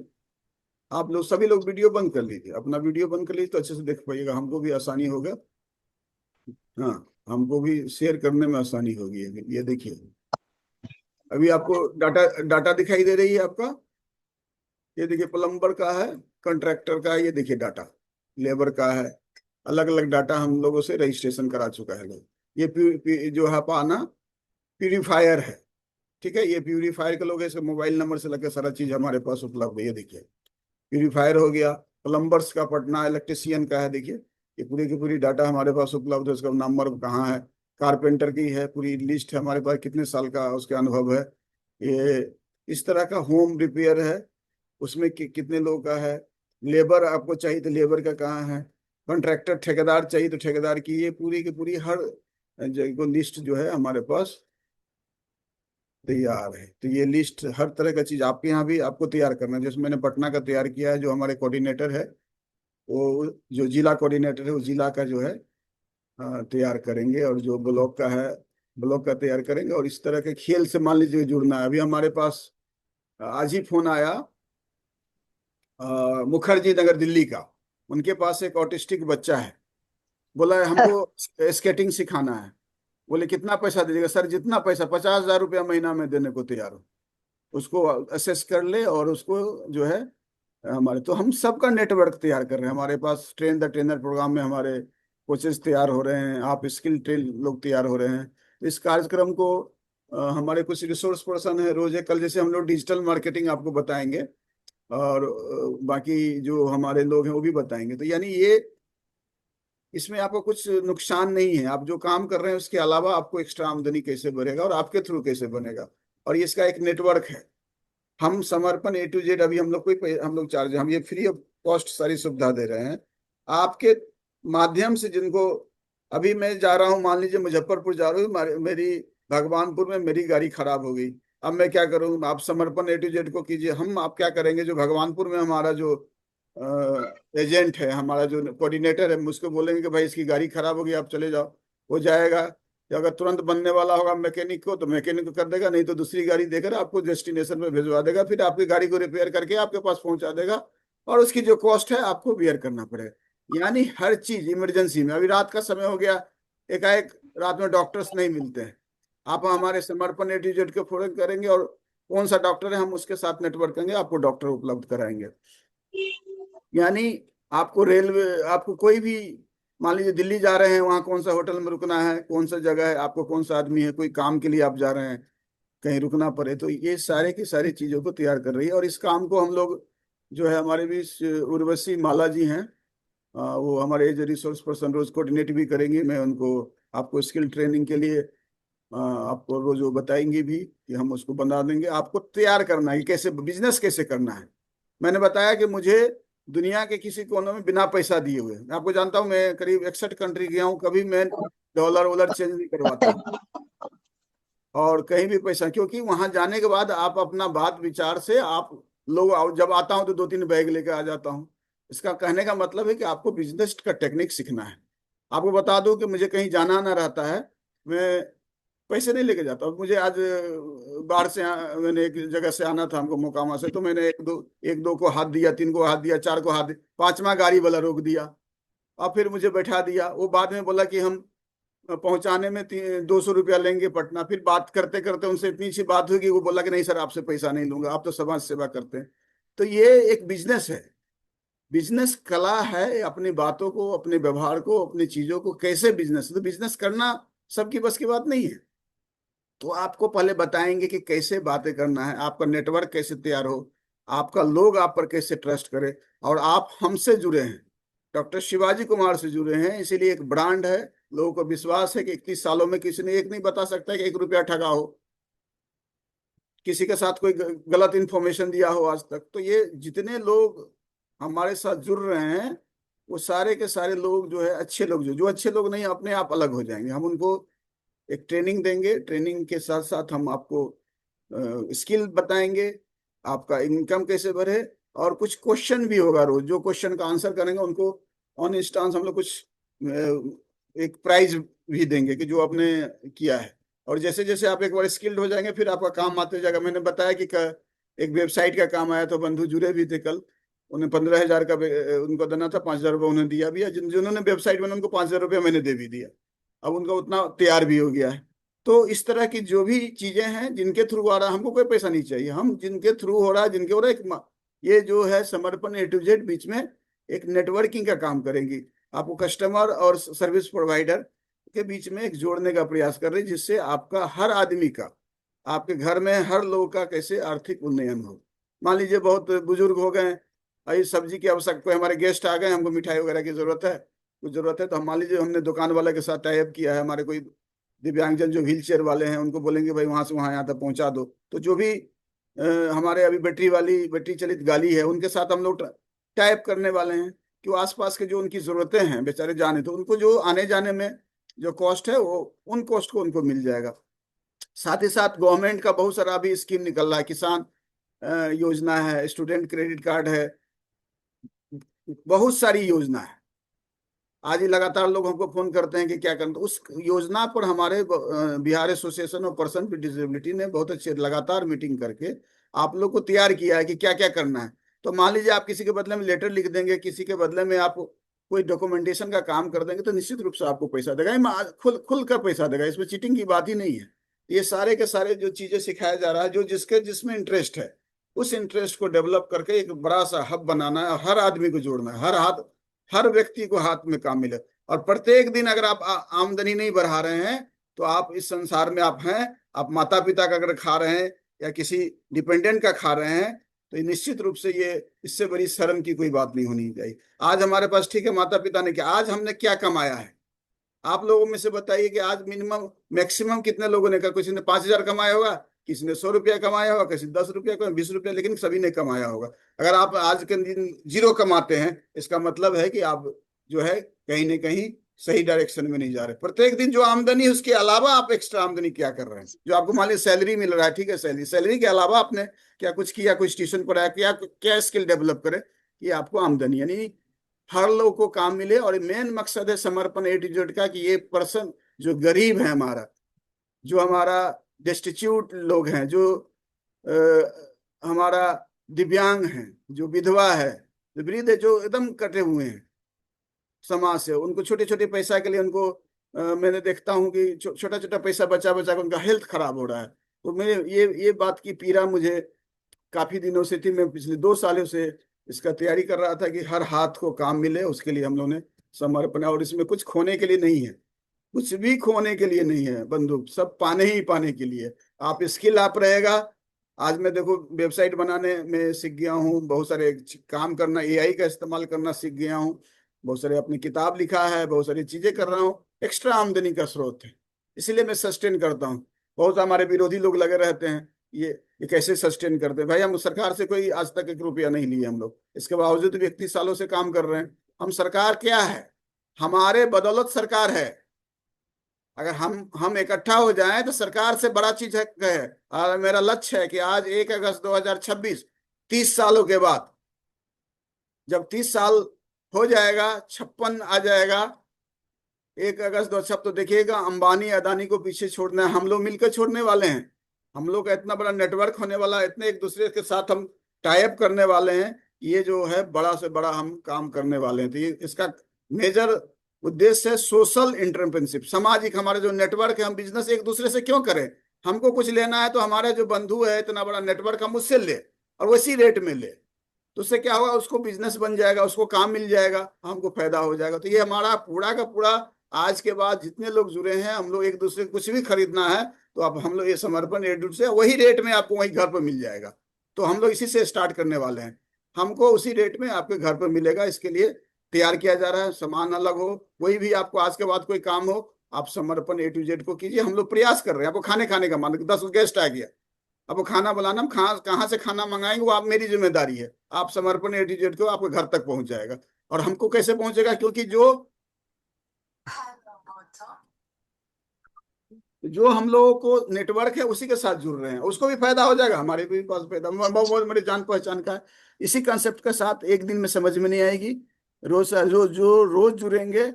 आप लोग सभी लोग वीडियो बंद कर लीजिए, अपना वीडियो बंद कर लीजिए तो अच्छे से देख पाइएगा, हमको भी आसानी होगा। हाँ, हमको भी शेयर करने में आसानी होगी। ये देखिए, अभी आपको डाटा डाटा दिखाई दे रही है आपका। ये देखिए प्लम्बर का है, कॉन्ट्रैक्टर का है, ये देखिए डाटा लेबर का है। अलग अलग डाटा हम लोगों से रजिस्ट्रेशन करा चुका है लोग। ये जो है पाना प्यूरीफायर है, ठीक है। ये प्यूरीफायर के लोग, इसके मोबाइल नंबर से लेकर सारा चीज हमारे पास उपलब्ध है। ये देखिए प्यूरीफायर हो गया। प्लम्बर्स का पटना, इलेक्ट्रिशियन का है, देखिए ये पूरी की पूरी डाटा हमारे पास उपलब्ध है। उसका नंबर कहाँ है, कारपेंटर की है, पूरी लिस्ट है हमारे पास, कितने साल का उसका अनुभव है। ये इस तरह का होम रिपेयर है, उसमें कितने लोगों का है। लेबर आपको चाहिए तो लेबर का कहाँ है, कॉन्ट्रैक्टर ठेकेदार चाहिए तो ठेकेदार की, ये पूरी की पूरी हर जगह लिस्ट जो है हमारे पास तैयार है। तो ये लिस्ट हर तरह का चीज आपके यहाँ भी आपको तैयार करना है। जैसे मैंने पटना का तैयार किया है, जो हमारे कोऑर्डिनेटर है, वो जो जिला कोऑर्डिनेटर है वो जिला का जो है तैयार करेंगे, और जो ब्लॉक का है ब्लॉक का तैयार करेंगे। और इस तरह के खेल से मान लीजिए जुड़ना है। अभी हमारे पास आज ही फोन आया मुखर्जी नगर दिल्ली का, उनके पास एक ऑटिस्टिक बच्चा है, बोला है हमको स्केटिंग सिखाना है। बोले कितना पैसा दीजिएगा सर, जितना पैसा, 50,000 रुपया महीना में देने को तैयार हूँ। उसको असेस कर ले और उसको जो है हमारे, तो हम सबका नेटवर्क तैयार कर रहे हैं। हमारे पास ट्रेन द ट्रेनर प्रोग्राम में हमारे कोचेस तैयार हो रहे हैं, आप स्किल ट्रेन लोग तैयार हो रहे हैं। तो इस कार्यक्रम को हमारे कुछ रिसोर्स पर्सन है, रोज है, कल जैसे हम लोग डिजिटल मार्केटिंग आपको बताएंगे, और बाकी जो हमारे लोग हैं वो भी बताएंगे। तो यानी ये, इसमें आपको कुछ नुकसान नहीं है। आप जो काम कर रहे हैं उसके अलावा आपको एक्स्ट्रा आमदनी कैसे बढ़ेगा और आपके थ्रू कैसे बनेगा, और ये इसका एक नेटवर्क है। हम समर्पण A to Z, अभी हम लोग हम लोग चार्ज, हम ये फ्री ऑफ कॉस्ट सारी सुविधा दे रहे हैं आपके माध्यम से। जिनको अभी मैं जा रहा हूँ, मान लीजिए मुजफ्फरपुर जा रहा हूँ, मेरी भगवानपुर में मेरी गाड़ी खराब हो गई, अब मैं क्या करूँ, आप समर्पण A to Z को कीजिए। हम आप क्या करेंगे, जो भगवानपुर में हमारा जो एजेंट है, हमारा जो कोऑर्डिनेटर है, उसको बोलेंगे कि भाई इसकी गाड़ी खराब हो गई, आप चले जाओ, हो जाएगा। या अगर तुरंत बनने वाला होगा मैकेनिक को, तो मैकेनिक को कर देगा, नहीं तो दूसरी गाड़ी देकर आपको डेस्टिनेशन पे भिजवा देगा, फिर आपकी गाड़ी को रिपेयर करके आपके पास पहुंचा देगा, और उसकी जो कॉस्ट है आपको बियर करना पड़ेगा। यानी हर चीज इमरजेंसी में, अभी रात का समय हो गया, एकाएक रात में डॉक्टर्स नहीं मिलते हैं, आप हमारे समर्पण A to Z को फॉलो करेंगे, और कौन सा डॉक्टर है हम उसके साथ नेटवर्क करेंगे, आपको डॉक्टर उपलब्ध कराएंगे। यानी आपको रेलवे, आपको कोई भी, मान लीजिए दिल्ली जा रहे हैं, वहाँ कौन सा होटल में रुकना है, कौन सा जगह है, आपको कौन सा आदमी है, कोई काम के लिए आप जा रहे हैं कहीं रुकना पड़े, तो ये सारे की सारी चीज़ों को तैयार कर रही है। और इस काम को हम लोग जो है, हमारे बीच उर्वशी माला जी हैं, वो हमारे एज रिसोर्स पर्सन रोज कोऑर्डिनेट भी करेंगी। मैं उनको आपको स्किल ट्रेनिंग के लिए आपको रोज वो बताएंगी भी कि हम उसको बना देंगे। आपको तैयार करना है कि कैसे बिजनेस कैसे करना है। मैंने बताया कि मुझे दुनिया के किसी कोने में बिना पैसा दिए हुए, मैं आपको जानता हूँ, मैं करीब 61 कंट्री गया हूँ, कभी मैं डॉलर वॉलर चेंज नहीं करवाता, और कहीं भी पैसा, क्योंकि वहां जाने के बाद आप अपना बात विचार से, आप लोग, जब आता हूँ तो 2-3 बैग लेकर आ जाता हूँ। इसका कहने का मतलब है कि आपको बिजनेस का टेक्निक सीखना है। आपको बता दूं कि मुझे कहीं जाना ना रहता है, मैं पैसे नहीं लेके जाता। अब मुझे आज बाहर से मैंने एक जगह से आना था हमको मोकामा से, तो मैंने एक दो को हाथ दिया, 3 को हाथ दिया, 4 को हाथ दिया, 5वां गाड़ी वाला रोक दिया और फिर मुझे बैठा दिया। वो बाद में बोला कि हम पहुंचाने में 200 रुपया लेंगे पटना। फिर बात करते करते उनसे इतनी सी बात हुई कि वो बोला कि नहीं सर, आपसे पैसा नहीं लूंगा, आप तो समाज सेवा करते हैं। तो ये एक बिजनेस है, बिजनेस कला है, अपनी बातों को, अपने व्यवहार को, अपनी चीजों को कैसे बिजनेस, तो बिजनेस करना सबकी बस की बात नहीं है। तो आपको पहले बताएंगे कि कैसे बातें करना है, आपका नेटवर्क कैसे तैयार हो, आपका लोग आप पर कैसे ट्रस्ट करे। और आप हमसे जुड़े हैं, डॉक्टर शिवाजी कुमार से जुड़े हैं, इसीलिए एक ब्रांड है। लोगों को विश्वास है कि 21 सालों में किसी ने एक नहीं बता सकता कि 1 रुपया ठगा हो, किसी के साथ कोई गलत इंफॉर्मेशन दिया हो आज तक। तो ये जितने लोग हमारे साथ जुड़ रहे हैं वो सारे के सारे लोग जो है अच्छे लोग, जो अच्छे लोग नहीं अपने आप अलग हो जाएंगे। हम उनको एक ट्रेनिंग देंगे, ट्रेनिंग के साथ साथ हम आपको स्किल बताएंगे, आपका इनकम कैसे बढ़े, और कुछ क्वेश्चन भी होगा रोज। जो क्वेश्चन का आंसर करेंगे उनको ऑन इंस्टांस हम लोग कुछ एक प्राइज भी देंगे कि जो आपने किया है। और जैसे जैसे आप एक बार स्किल्ड हो जाएंगे फिर आपका काम आते जाएगा। मैंने बताया कि एक वेबसाइट का काम आया तो बंधु जुड़े भी थे कल, उन्हें 15,000 का उनको देना था, 5,000 रुपये उन्हें दिया भी है। जिन्होंने वेबसाइट बनाई उनको 5,000 रुपये मैंने दे भी दिया, अब उनका उतना तैयार भी हो गया है। तो इस तरह की जो भी चीजें हैं जिनके थ्रू आ रहा है, हमको कोई पैसा नहीं चाहिए, हम जिनके थ्रू हो रहा है, जिनके हो रहा है, ये जो है समर्पण A to Z बीच में एक नेटवर्किंग का काम करेंगी, आपको कस्टमर और सर्विस प्रोवाइडर के बीच में एक जोड़ने का प्रयास कर रही है, जिससे आपका हर आदमी का, आपके घर में हर लोग का कैसे आर्थिक उन्नयन हो। मान लीजिए बहुत बुजुर्ग हो गए, अभी सब्जी की आवश्यकता, हमारे गेस्ट आ गए, हमको मिठाई वगैरह की जरूरत है, कुछ जरूरत है, तो हम मान लीजिए हमने दुकान वाले के साथ टाइप किया है, हमारे कोई दिव्यांगजन जो व्हील चेयर वाले हैं उनको बोलेंगे भाई वहां से वहां यहाँ तक पहुंचा दो। तो जो भी हमारे अभी बैटरी चलित गाड़ी है उनके साथ हम लोग टाइप करने वाले हैं कि वो आसपास के जो उनकी जरूरतें हैं बेचारे जाने, तो उनको जो आने जाने में जो कॉस्ट है वो उन कॉस्ट को उनको मिल जाएगा। साथ ही साथ गवर्नमेंट का बहुत सारा अभी स्कीम निकल रहा है, किसान योजना है, स्टूडेंट क्रेडिट कार्ड है, बहुत सारी योजना है। आज ही लगातार लोग हमको फोन करते हैं कि क्या करना, तो उस योजना पर हमारे Bihar association of person with disability ने बहुत अच्छे लगातार मीटिंग करके आप लोग को तैयार किया है कि क्या क्या करना है। तो मान लीजिए आप किसी के बदले में लेटर लिख देंगे, किसी के बदले में आप कोई डॉक्यूमेंटेशन का काम कर देंगे, तो निश्चित रूप से आपको पैसा देगा, खुल कर पैसा देगा, इसमें चीटिंग की बात ही नहीं है। ये सारे के सारे जो चीजें सिखाया जा रहा है, जो जिसमें इंटरेस्ट है उस इंटरेस्ट को डेवलप करके एक बड़ा सा हब बनाना है, हर आदमी को जोड़ना है, हर व्यक्ति को हाथ में काम मिले। और प्रत्येक दिन अगर आप आमदनी नहीं बढ़ा रहे हैं तो आप इस संसार में आप हैं, आप माता पिता का अगर खा रहे हैं या किसी डिपेंडेंट का खा रहे हैं, तो ये निश्चित रूप से ये इससे बड़ी शर्म की कोई बात नहीं होनी चाहिए। आज हमारे पास ठीक है माता पिता ने क्या, आज हमने क्या कमाया है, आप लोगों में से बताइए कि आज मिनिमम मैक्सिमम कितने लोगों ने कहा, किसी ने 5,000 कमाया होगा, किसी ने 100 रुपया कमाया होगा, किसी 10 रुपया, कोई 20 रुपया, लेकिन सभी ने कमाया होगा। अगर आप आज के दिन 0 कमाते हैं, इसका मतलब है कि आप जो है कहीं ना कहीं सही डायरेक्शन में नहीं जा रहे। प्रत्येक दिन जो आमदनी है उसके अलावा आप एक्स्ट्रा आमदनी क्या कर रहे हैं। जो आपको मान लीजिए सैलरी मिल रहा है, ठीक है, सैलरी के अलावा आपने क्या कुछ किया, कोई स्टेशन पर आया, क्या स्किल डेवलप करे, ये आपको आमदनी, यानी हर लोग को काम मिले। और मेन मकसद है समर्पण A to Z का कि ये पर्सन जो गरीब है हमारा, जो हमारा डेस्टिट्यूट लोग हैं, जो हमारा दिव्यांग हैं, जो विधवा है, जो वृद्ध है, जो एकदम कटे हुए हैं समाज से, उनको छोटे छोटे पैसा के लिए उनको मैंने देखता हूँ कि छोटा छोटा पैसा बचा बचा कर उनका हेल्थ खराब हो रहा है। तो मैं ये बात की पीड़ा मुझे काफी दिनों से थी। मैं पिछले 2 सालों से इसका तैयारी कर रहा था कि हर हाथ को काम मिले, उसके लिए हम लोगों ने समर्पण, और इसमें कुछ खोने के लिए नहीं है, कुछ भी खोने के लिए नहीं है बंधु, सब पाने ही पाने के लिए। आप स्किल आप रहेगा। आज मैं देखो वेबसाइट बनाने में सीख गया हूँ, बहुत सारे काम करना, AI का इस्तेमाल करना सीख गया हूँ, बहुत सारे अपनी किताब लिखा है, बहुत सारी चीजें कर रहा हूँ, एक्स्ट्रा आमदनी का स्रोत है, इसीलिए मैं सस्टेन करता हूँ। बहुत हमारे विरोधी लोग लगे रहते हैं, ये कैसे सस्टेन करते हैं। भाई हम सरकार से कोई आज तक 1 रुपया नहीं लिए हम लोग, इसके बावजूद भी 31 सालों से काम कर रहे हैं। हम सरकार क्या है, हमारे बदौलत सरकार है। अगर हम इकट्ठा हो जाएं तो सरकार से बड़ा चीज है। और मेरा लक्ष्य है कि आज 1 अगस्त 2026, 30 सालों के बाद, जब 30 साल हो जाएगा, 56 आ जाएगा, 1 अगस्त 2000 तो देखिएगा, अंबानी अदानी को पीछे छोड़ना है, हम लोग मिलकर छोड़ने वाले हैं। हम लोग का इतना बड़ा नेटवर्क होने वाला है, इतने एक दूसरे के साथ हम टाई अप करने वाले हैं। ये जो है बड़ा से बड़ा हम काम करने वाले हैं। तो ये इसका मेजर उद्देश्य है सोशल एंटरप्रेन्योरशिप, सामाजिक। हमारे जो नेटवर्क है, हम बिजनेस एक दूसरे से क्यों करें? हमको कुछ लेना है तो हमारा जो बंधु है, इतना बड़ा नेटवर्क, हम उससे ले और उसी रेट में ले। तो उससे क्या होगा, उसको बिजनेस बन जाएगा, उसको काम मिल जाएगा, हमको फायदा हो जाएगा। तो ये हमारा पूरा का पूरा, आज के बाद जितने लोग जुड़े हैं, हम लोग एक दूसरे को कुछ भी खरीदना है तो अब हम लोग ये समर्पण एड्यूट से वही रेट में आपको वही घर पर मिल जाएगा। तो हम लोग इसी से स्टार्ट करने वाले हैं। हमको उसी रेट में आपके घर पर मिलेगा, इसके लिए तैयार किया जा रहा है। सामान अलग हो, कोई भी आपको आज के बाद कोई काम हो, आप समर्पण A to Z को कीजिए। हम लोग प्रयास कर रहे हैं। आपको खाने खाने का मान, 10 गेस्ट आ गया, अब वो खाना बनाना, हम कहाँ से खाना मंगाएंगे वो आप, मेरी जिम्मेदारी है। आप समर्पण A to Z को आपके घर तक पहुंच जाएगा। और हमको कैसे पहुंचेगा, क्योंकि जो हम लोगों को नेटवर्क है उसी के साथ जुड़ रहे हैं, उसको भी फायदा हो जाएगा, हमारे भी पास फायदा। बहुत मेरे जान पहचान का है। इसी कंसेप्ट के साथ एक दिन में समझ में नहीं आएगी। रोज जो रोज जुड़ेंगे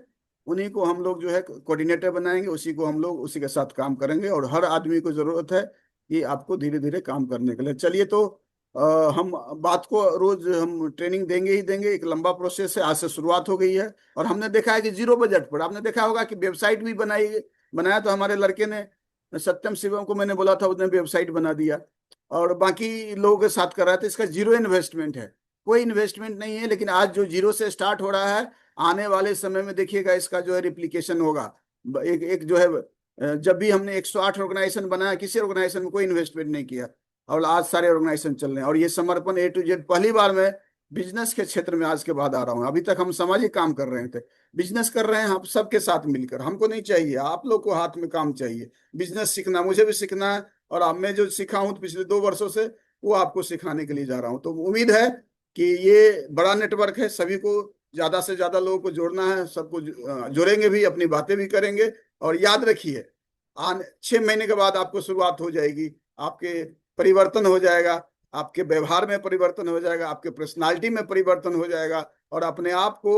उन्हीं को हम लोग जो है कोऑर्डिनेटर बनाएंगे, उसी को हम लोग उसी के साथ काम करेंगे। और हर आदमी को जरूरत है कि आपको धीरे धीरे काम करने के लिए। चलिए, तो हम बात को रोज हम ट्रेनिंग देंगे ही देंगे। एक लंबा प्रोसेस है, आज से शुरुआत हो गई है। और हमने देखा है कि जीरो बजट पर, आपने देखा होगा कि वेबसाइट भी बनाया तो हमारे लड़के ने, सत्यम शिवम को मैंने बोला था, उसने वेबसाइट बना दिया और बाकी लोगों के साथ कर रहा था। इसका जीरो इन्वेस्टमेंट है, कोई इन्वेस्टमेंट नहीं है। लेकिन आज जो जीरो से स्टार्ट हो रहा है, आने वाले समय में देखिएगा इसका जो है रिप्लिकेशन होगा। एक एक जो है, जब भी हमने 108 ऑर्गेनाइजेशन बनाया, किसी ऑर्गेनाइजेशन में कोई इन्वेस्टमेंट नहीं किया, और आज सारे ऑर्गेनाइजेशन चल रहे हैं। और ये समर्पण A to Z पहली बार मैं बिजनेस के क्षेत्र में आज के बाद आ रहा हूँ। अभी तक हम सामाजिक काम कर रहे थे, बिजनेस कर रहे हैं हम सबके साथ मिलकर। हमको नहीं चाहिए, आप लोग को हाथ में काम चाहिए। बिजनेस सीखना, मुझे भी सीखना है। और अब मैं जो सीखा हूँ पिछले 2 वर्षों से, वो आपको सिखाने के लिए जा रहा हूँ। तो उम्मीद है कि ये बड़ा नेटवर्क है, सभी को ज्यादा से ज्यादा लोगों को जोड़ना है। सबको जोड़ेंगे भी, अपनी बातें भी करेंगे। और याद रखिए, 6 महीने के बाद आपको शुरुआत हो जाएगी, आपके परिवर्तन हो जाएगा, आपके व्यवहार में परिवर्तन हो जाएगा, आपके पर्सनालिटी में परिवर्तन हो जाएगा। और अपने आप को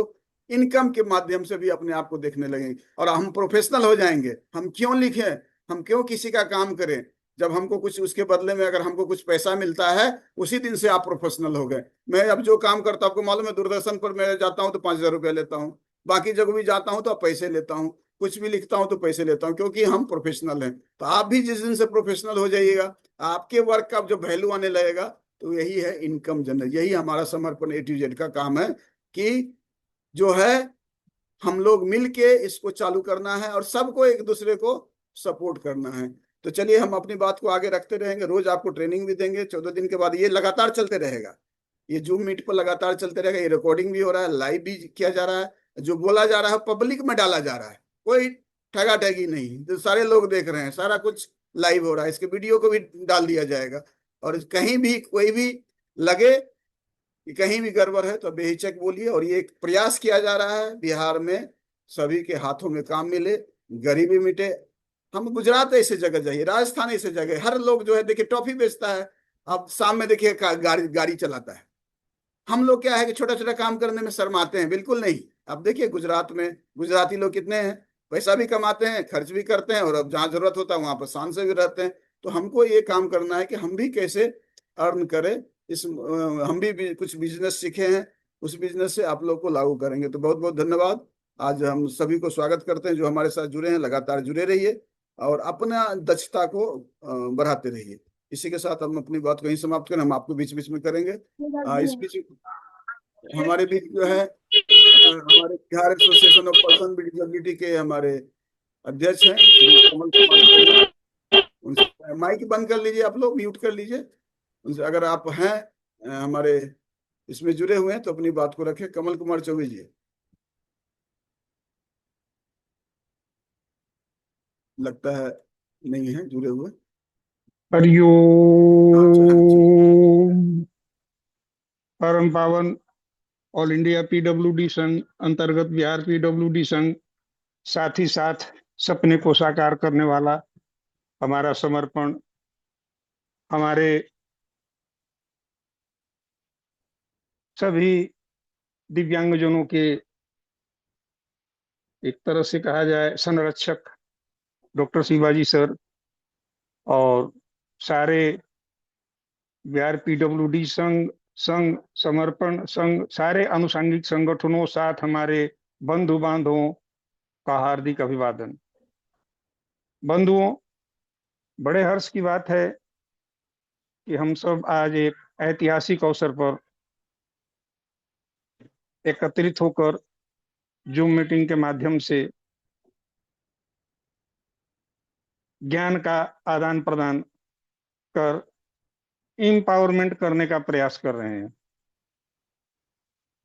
इनकम के माध्यम से भी अपने आप को देखने लगेंगे। और हम प्रोफेशनल हो जाएंगे। हम क्यों लिखें, हम क्यों किसी का काम करें, जब हमको कुछ उसके बदले में अगर हमको कुछ पैसा मिलता है, उसी दिन से आप प्रोफेशनल हो गए। मैं अब जो काम करता हूँ, आपको मालूम है, दूरदर्शन पर मैं जाता हूँ तो 5,000 रुपया लेता हूँ, बाकी जगह भी जाता हूँ तो पैसे लेता हूँ, कुछ भी लिखता हूँ तो पैसे लेता हूँ, क्योंकि हम प्रोफेशनल हैं। तो आप भी जिस दिन से प्रोफेशनल हो जाइएगा, आपके वर्क का जो वैल्यू आने लगेगा, तो यही है इनकम जनरेट। यही हमारा समर्पण A to Z का काम है कि जो है हम लोग मिल के इसको चालू करना है और सबको एक दूसरे को सपोर्ट करना है। तो चलिए, हम अपनी बात को आगे रखते रहेंगे। रोज आपको ट्रेनिंग भी देंगे। 14 दिन के बाद ये लगातार चलते रहेगा, ये जूम मीट पर लगातार चलते रहेगा। ये रिकॉर्डिंग भी हो रहा है, लाइव भी किया जा रहा है। जो बोला जा रहा है पब्लिक में डाला जा रहा है, कोई ठगा ठगी नहीं। तो सारे लोग देख रहे हैं, सारा कुछ लाइव हो रहा है। इसके वीडियो को भी डाल दिया जाएगा। और कहीं भी कोई भी लगे कि कहीं भी गड़बड़ है तो बेहिचक बोलिए। और ये एक प्रयास किया जा रहा है, बिहार में सभी के हाथों में काम मिले, गरीबी मिटे। हम गुजरात ऐसे जगह जाइए, राजस्थान ऐसे जगह, हर लोग जो है देखिए टॉफी बेचता है, अब शाम में देखिए गाड़ी गाड़ी चलाता है। हम लोग क्या है कि छोटा छोटा काम करने में शर्माते हैं, बिल्कुल नहीं। अब देखिए गुजरात में गुजराती लोग कितने हैं, पैसा भी कमाते हैं, खर्च भी करते हैं, और अब जहाँ जरूरत होता है वहां पर शान से भी रहते हैं। तो हमको ये काम करना है कि हम भी कैसे अर्न करें। हम भी कुछ बिजनेस सीखे हैं, उस बिजनेस से आप लोग को लागू करेंगे। तो बहुत बहुत धन्यवाद। आज हम सभी को स्वागत करते हैं जो हमारे साथ जुड़े हैं। लगातार जुड़े रहिए और अपना दक्षता को बढ़ाते रहिए। इसी के साथ हम अपनी बात को यहीं समाप्त करें। हम आपको बीच बीच में करेंगे। इस बीच हमारे बीच जो है हमारे Bihar association of person with disability के हमारे अध्यक्ष हैं श्री कमल कुमार चौबे। उनसे माइक बंद कर लीजिए, आप लोग म्यूट कर लीजिए। उनसे अगर आप हैं हमारे इसमें जुड़े हुए हैं तो अपनी बात को रखें। कमल कुमार चौबे जी लगता है नहीं है जुड़े हुए। हाँ, हरिओम। परम पावन ऑल इंडिया PWD संघ अंतर्गत बिहार PWD संघ, साथ ही साथ सपने को साकार करने वाला हमारा समर्पण, हमारे सभी दिव्यांगजनों के एक तरह से कहा जाए संरक्षक डॉक्टर शिवाजी सर, और सारे बिहार पीडब्ल्यूडी संघ संघ समर्पण संघ, सारे आनुषंगिक संगठनों, साथ हमारे बंधु बांधवों का हार्दिक अभिवादन। बंधुओं, बड़े हर्ष की बात है कि हम सब आज एक ऐतिहासिक अवसर पर एकत्रित होकर जूम मीटिंग के माध्यम से ज्ञान का आदान प्रदान कर एम्पावरमेंट करने का प्रयास कर रहे हैं।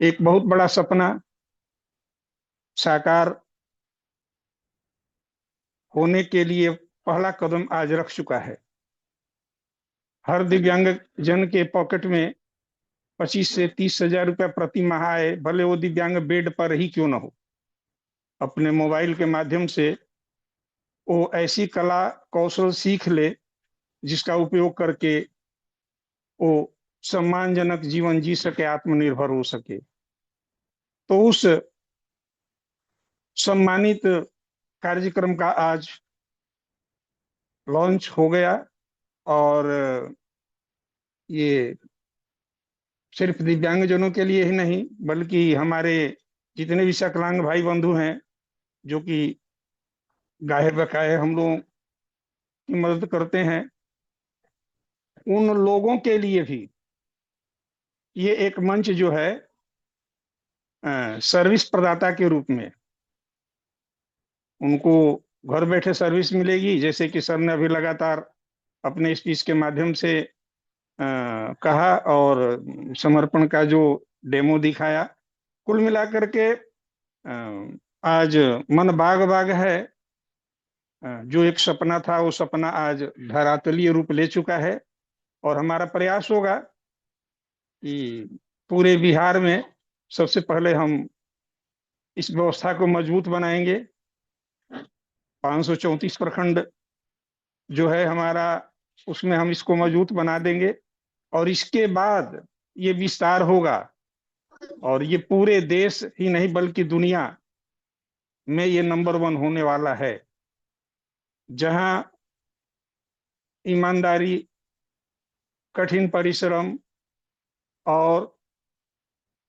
एक बहुत बड़ा सपना साकार होने के लिए पहला कदम आज रख चुका है। हर दिव्यांग जन के पॉकेट में 25 से 30 हजार रुपया प्रति माह आए, भले वो दिव्यांग बेड पर ही क्यों न हो। अपने मोबाइल के माध्यम से वो ऐसी कला कौशल सीख ले जिसका उपयोग करके वो सम्मानजनक जीवन जी सके, आत्मनिर्भर हो सके। तो उस सम्मानित कार्यक्रम का आज लॉन्च हो गया, और ये सिर्फ दिव्यांगजनों के लिए ही नहीं, बल्कि हमारे जितने भी विकलांग भाई बंधु हैं जो कि गाहे बकाए हम लोगों की मदद करते हैं, उन लोगों के लिए भी ये एक मंच जो है सर्विस प्रदाता के रूप में उनको घर बैठे सर्विस मिलेगी। जैसे कि सर ने अभी लगातार अपने स्पीच के माध्यम से कहा और समर्पण का जो डेमो दिखाया, कुल मिलाकर के आज मन बाग बाग है। जो एक सपना था वो सपना आज धरातलीय रूप ले चुका है, और हमारा प्रयास होगा कि पूरे बिहार में सबसे पहले हम इस व्यवस्था को मजबूत बनाएंगे। 534 प्रखंड जो है हमारा, उसमें हम इसको मजबूत बना देंगे, और इसके बाद ये विस्तार होगा, और ये पूरे देश ही नहीं बल्कि दुनिया में ये नंबर 1 होने वाला है, जहां ईमानदारी, कठिन परिश्रम और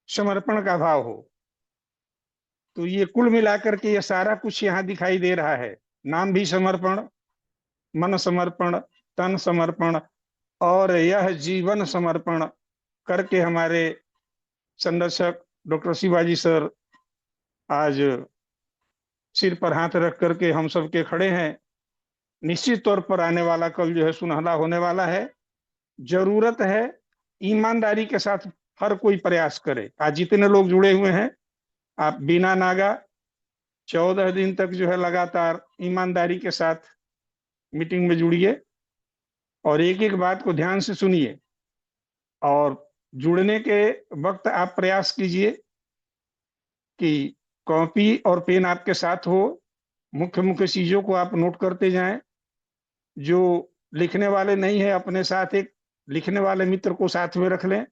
समर्पण का भाव हो। तो ये कुल मिलाकर के ये सारा कुछ यहाँ दिखाई दे रहा है। नाम भी समर्पण, मन समर्पण, तन समर्पण, और यह जीवन समर्पण करके हमारे संरक्षक डॉक्टर शिवाजी सर आज सिर पर हाथ रख करके हम सबके खड़े हैं। निश्चित तौर पर आने वाला कल जो है सुनहला होने वाला है। जरूरत है ईमानदारी के साथ हर कोई प्रयास करे। आज जितने लोग जुड़े हुए हैं, आप बिना नागा 14 दिन तक जो है लगातार ईमानदारी के साथ मीटिंग में जुड़िए, और एक एक बात को ध्यान से सुनिए, और जुड़ने के वक्त आप प्रयास कीजिए कि कॉपी और पेन आपके साथ हो। मुख्य मुख्य चीजों को आप नोट करते जाएं। जो लिखने वाले नहीं है, अपने साथ एक लिखने वाले मित्र को साथ में रख लें,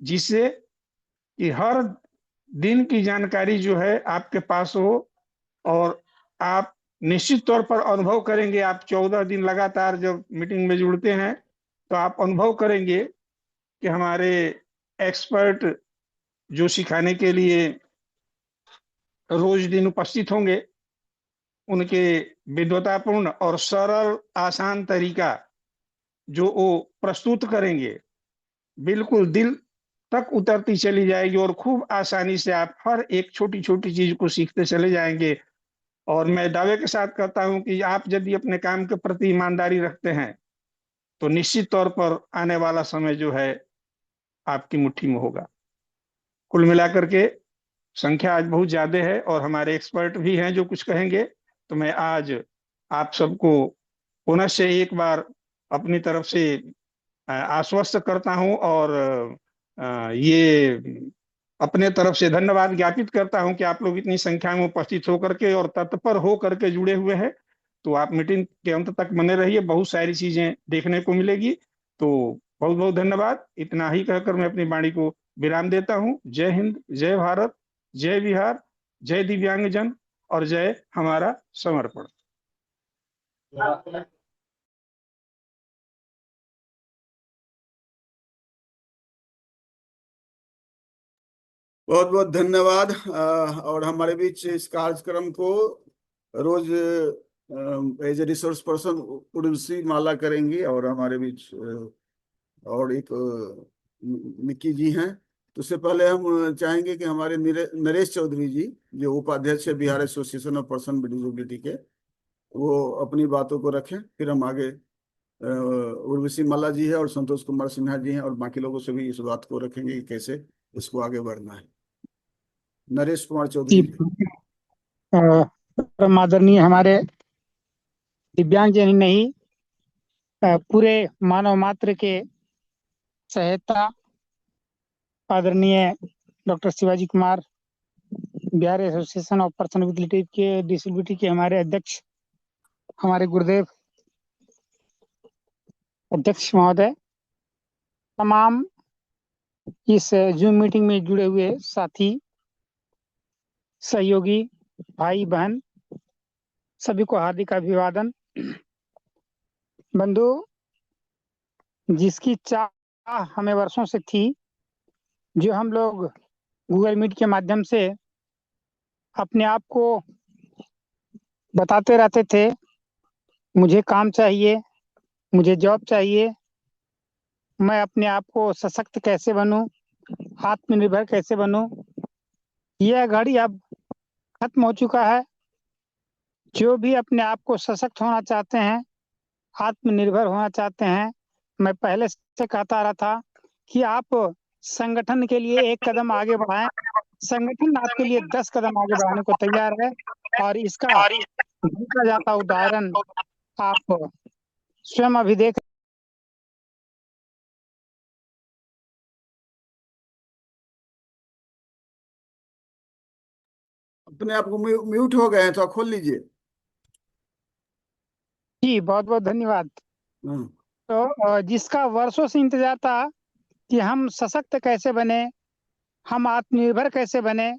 जिससे कि हर दिन की जानकारी जो है आपके पास हो, और आप निश्चित तौर पर अनुभव करेंगे। आप 14 दिन लगातार जब मीटिंग में जुड़ते हैं तो आप अनुभव करेंगे कि हमारे एक्सपर्ट जो सिखाने के लिए रोज दिन उपस्थित होंगे, उनके विद्वतापूर्ण और सरल आसान तरीका जो वो प्रस्तुत करेंगे, बिल्कुल दिल तक उतरती चली जाएगी, और खूब आसानी से आप हर एक छोटी छोटी चीज को सीखते चले जाएंगे। और मैं दावे के साथ कहता हूं कि आप यदि अपने काम के प्रति ईमानदारी रखते हैं तो निश्चित तौर पर आने वाला समय जो है आपकी मुट्ठी में होगा। कुल मिलाकर के संख्या आज बहुत ज्यादा है, और हमारे एक्सपर्ट भी हैं जो कुछ कहेंगे। तो मैं आज आप सबको पुनः से एक बार अपनी तरफ से आश्वस्त करता हूं, और ये अपने तरफ से धन्यवाद ज्ञापित करता हूं कि आप लोग इतनी संख्या में उपस्थित होकर के और तत्पर हो करके जुड़े हुए हैं। तो आप मीटिंग के अंत तक बने रहिए, बहुत सारी चीजें देखने को मिलेगी। तो बहुत बहुत धन्यवाद। इतना ही कहकर मैं अपनी वाणी को विराम देता हूं। जय हिंद, जय भारत, जय बिहार, जय दिव्यांगजन, और जय हमारा समर्पण। बहुत बहुत धन्यवाद। और हमारे बीच इस कार्यक्रम को role as a resource person Urvashi Mala करेंगी, और हमारे बीच और एक निक्की जी हैं। तो उससे पहले हम चाहेंगे कि हमारे नरेश चौधरी जी, जो उपाध्यक्ष है Bihar association of person with disability के, वो अपनी बातों को रखें। फिर हम आगे उर्वशी माला जी है और संतोष कुमार सिन्हा जी हैं, और बाकी लोगों से भी इस बात को रखेंगे कि कैसे इसको आगे बढ़ना है। नरेश कुमार चौधरी जी। परम आदरणीय हमारे दिव्यांगजन ही नहीं, पूरे मानव मात्र के सहायता आदरणीय doctor Shivaji Kumar, Bihar association of person with disability के हमारे अध्यक्ष, हमारे गुरुदेव अध्यक्ष महोदय, तमाम इस जूम मीटिंग में जुड़े हुए साथी, सहयोगी, भाई बहन, सभी को हार्दिक अभिवादन। बंधु, जिसकी चाह हमें वर्षों से थी, जो हम लोग गूगल मीट के माध्यम से अपने आप को बताते रहते थे, मुझे काम चाहिए, मुझे जॉब चाहिए, मैं अपने आप को सशक्त कैसे बनूं, आत्मनिर्भर कैसे बनूं। यह घड़ी अब खत्म हो चुका है। जो भी अपने आप को सशक्त होना चाहते हैं, आत्मनिर्भर होना चाहते हैं, मैं पहले से कहता रहा था कि आप संगठन के लिए एक कदम आगे बढ़ाएं, संगठन आपके लिए 10 कदम आगे बढ़ाने को तैयार है। और इसका देखा जाता उदाहरण आप स्वयं अभी देख अपने आप को म्यूट हो गए हैं, तो आप खोल लीजिए। जी, बहुत बहुत धन्यवाद। तो जिसका वर्षों से इंतजार था कि हम सशक्त कैसे बने, हम आत्मनिर्भर कैसे बने,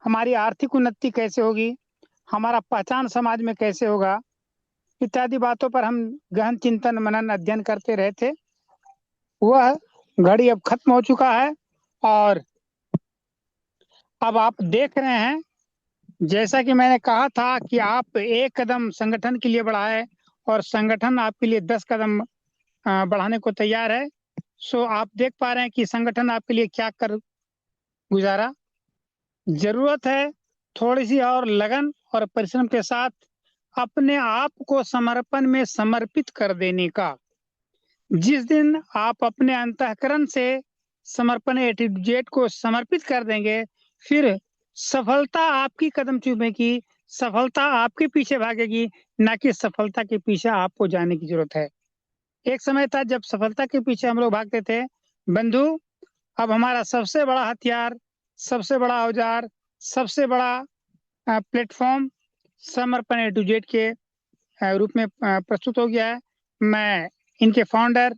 हमारी आर्थिक उन्नति कैसे होगी, हमारा पहचान समाज में कैसे होगा, इत्यादि बातों पर हम गहन चिंतन मनन अध्ययन करते रहे थे। वह घड़ी अब खत्म हो चुका है। और अब आप देख रहे हैं, जैसा कि मैंने कहा था कि आप एक कदम संगठन के लिए बढ़ाए और संगठन आपके लिए 10 कदम बढ़ाने को तैयार है। सो आप देख पा रहे हैं कि संगठन आपके लिए क्या कर गुजारा। जरूरत है थोड़ी सी और लगन और परिश्रम के साथ अपने आप को समर्पण में समर्पित कर देने का। जिस दिन आप अपने अंतःकरण से समर्पण एटीट्यूड को समर्पित कर देंगे, फिर सफलता आपकी कदम चूमेगी, सफलता आपके पीछे भागेगी, ना कि सफलता के पीछे आपको जाने की जरूरत है। एक समय था जब सफलता के पीछे हम लोग भागते थे। बंधु, अब हमारा सबसे बड़ा हथियार, सबसे बड़ा औजार, सबसे बड़ा प्लेटफॉर्म समर्पण एटीट्यूड के रूप में प्रस्तुत हो गया है। मैं इनके फाउंडर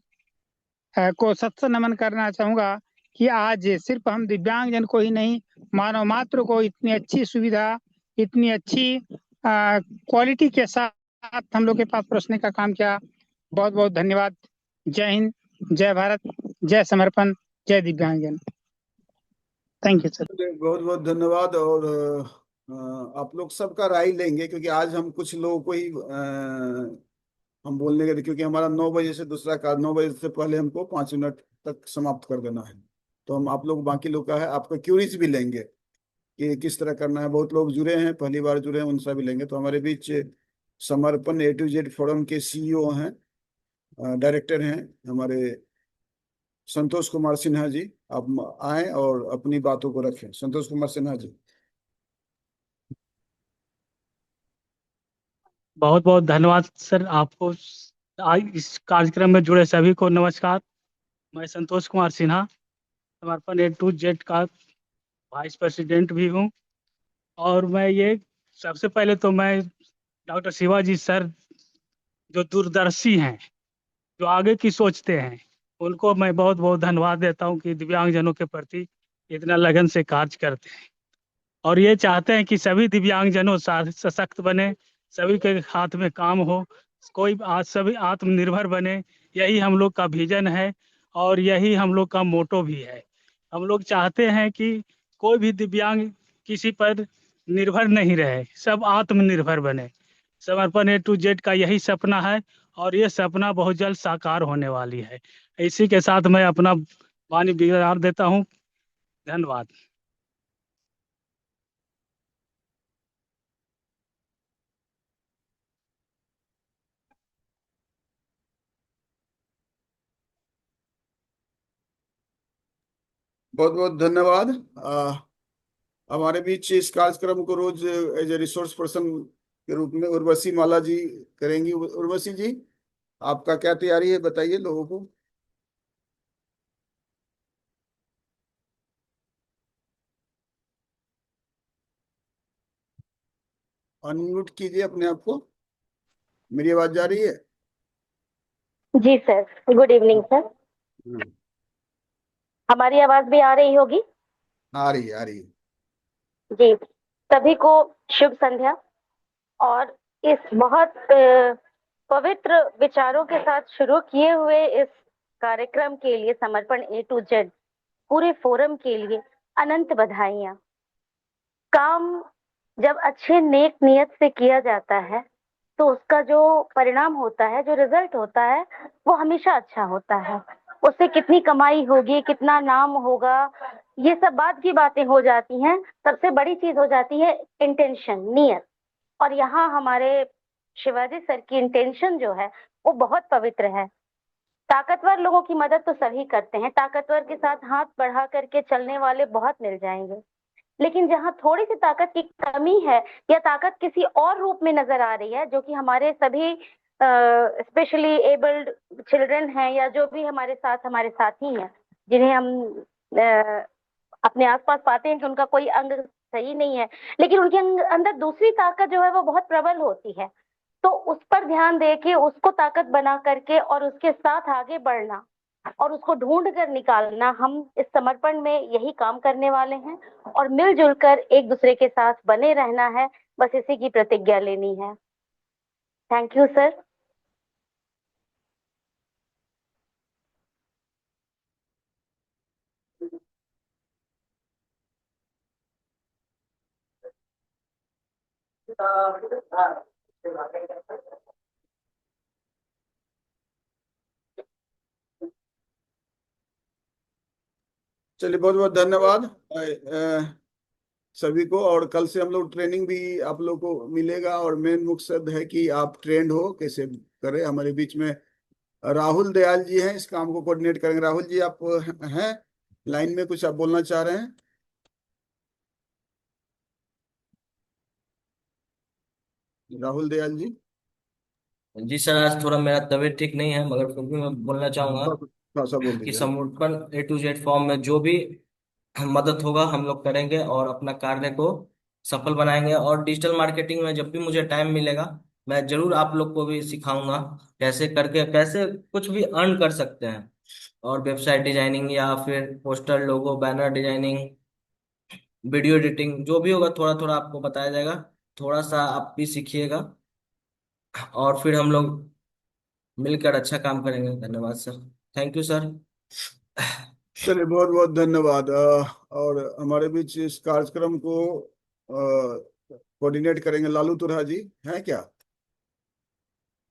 को सत्सर नमन करना चाहूंगा कि आज सिर्फ हम दिव्यांगजन को ही नहीं, मानव मात्र को इतनी अच्छी सुविधा, इतनी अच्छी क्वालिटी के साथ हम लोग के पास परोसने का काम किया। बहुत बहुत धन्यवाद। जय हिंद, जय भारत, जय समर्पण, जय दिव्यांगजन। Thank you sir. बहुत बहुत धन्यवाद। और आप लोग सबका राय लेंगे, क्योंकि आज हम कुछ लोगों को ही हम बोलने के, क्योंकि हमारा 9 बजे से दूसरा कार्य, 9 बजे से पहले हमको 5 मिनट तक समाप्त कर देना है। तो हम आप लोग, बाकी लोग का है, आपका क्यूरीज भी लेंगे कि किस तरह करना है। बहुत लोग जुड़े हैं, पहली बार जुड़े हैं, उनसे भी लेंगे। तो हमारे बीच समर्पण A to Z फोरम के CEO हैं, डायरेक्टर हैं हमारे संतोष कुमार सिन्हा जी। आप आए और अपनी बातों को रखें। संतोष कुमार सिन्हा जी। बहुत बहुत धन्यवाद सर आपको। आज इस कार्यक्रम में जुड़े सभी को नमस्कार। मैं संतोष कुमार सिन्हा, समर्पण A to Z का वाइस प्रेसिडेंट भी हूँ। और मैं ये सबसे पहले तो मैं डॉक्टर शिवाजी सर, जो दूरदर्शी हैं, जो आगे की सोचते हैं, उनको मैं बहुत बहुत धन्यवाद देता हूँ कि दिव्यांगजनों के प्रति इतना लगन से कार्य करते हैं। और ये चाहते हैं कि सभी दिव्यांगजनों सशक्त बने, सभी के हाथ में काम हो, कोई आज सभी आत्मनिर्भर बने। यही हम लोग का विजन है और यही हम लोग का मोटो भी है। हम लोग चाहते हैं कि कोई भी दिव्यांग किसी पर निर्भर नहीं रहे, सब आत्मनिर्भर बने। समर्पण A to Z का यही सपना है और ये सपना बहुत जल्द साकार होने वाली है। इसी के साथ मैं अपना वाणी विराम देता हूँ। धन्यवाद। बहुत बहुत धन्यवाद। हमारे बीच इस कार्यक्रम को role as a resource person के रूप में उर्वशी माला जी करेंगी। उर्वशी जी, आपका क्या तैयारी है, बताइए लोगों को। अनम्यूट कीजिए अपने आप को। मेरी आवाज जा रही है? जी सर, गुड इवनिंग सर। हम्म, हमारी आवाज भी आ रही होगी? आ रही है, आ रही है। जी, सभी को शुभ संध्या। और इस बहुत पवित्र विचारों के साथ शुरू किए हुए इस कार्यक्रम के लिए, समर्पण A to Z पूरे फोरम के लिए अनंत बधाइयाँ। काम जब अच्छे नेक नियत से किया जाता है तो उसका जो परिणाम होता है, जो रिजल्ट होता है, वो हमेशा अच्छा होता है। उससे कितनी कमाई होगी, कितना नाम होगा, ये सब बात की बातें हो जाती हैं। सबसे बड़ी चीज हो जाती है इंटेंशन, नियत। और यहाँ हमारे शिवाजी सर की इंटेंशन जो है वो बहुत पवित्र है। ताकतवर लोगों की मदद तो सभी करते हैं, ताकतवर के साथ हाथ बढ़ा करके चलने वाले बहुत मिल जाएंगे। लेकिन जहाँ थोड़ी सी ताकत की कमी है या ताकत किसी और रूप में नजर आ रही है, जो कि हमारे सभी स्पेशली एबल्ड चिल्ड्रन हैं या जो भी हमारे साथ हमारे साथी हैं, जिन्हें हम अपने आसपास पाते हैं कि उनका कोई अंग सही नहीं है, लेकिन उनके अंदर दूसरी ताकत जो है वो बहुत प्रबल होती है। तो उस पर ध्यान दे के उसको ताकत बना करके और उसके साथ आगे बढ़ना और उसको ढूंढ कर निकालना, हम इस समर्पण में यही काम करने वाले हैं। और मिलजुल कर एक दूसरे के साथ बने रहना है, बस इसी की प्रतिज्ञा लेनी है। Thank you sir. चलिए, बहुत बहुत धन्यवाद सभी को। और कल से हम लोग ट्रेनिंग भी आप लोग को मिलेगा और मेन मकसद है कि आप ट्रेंड हो कैसे करें। हमारे बीच में राहुल दयाल जी हैं, इस काम को कोऑर्डिनेट करेंगे। राहुल जी, आप हैं लाइन में? कुछ आप बोलना चाह रहे हैं? राहुल दयाल जी। जी सर, आज थोड़ा मेरा तबीयत ठीक नहीं है, मगर फिर भी मैं बोलना चाहूंगा थोड़ा सा बोल कि दीजिए। समर्पण A to Z फॉर्म में जो भी मदद होगा हम लोग करेंगे और अपना कार्य को सफल बनाएंगे। और डिजिटल मार्केटिंग में जब भी मुझे टाइम मिलेगा मैं जरूर आप लोग को भी सिखाऊंगा कैसे करके कैसे कुछ भी अर्न कर सकते हैं। और वेबसाइट डिजाइनिंग या फिर पोस्टर, लोगो, बैनर डिजाइनिंग, वीडियो एडिटिंग, जो भी होगा थोड़ा थोड़ा आपको बताया जाएगा। थोड़ा सा आप भी सीखिएगा और फिर हम लोग मिलकर अच्छा काम करेंगे। धन्यवाद सर। Thank you sir. चलिए, बहुत बहुत धन्यवाद। और हमारे बीच इस कार्यक्रम को कोऑर्डिनेट करेंगे लालू तुरहा जी, हैं क्या?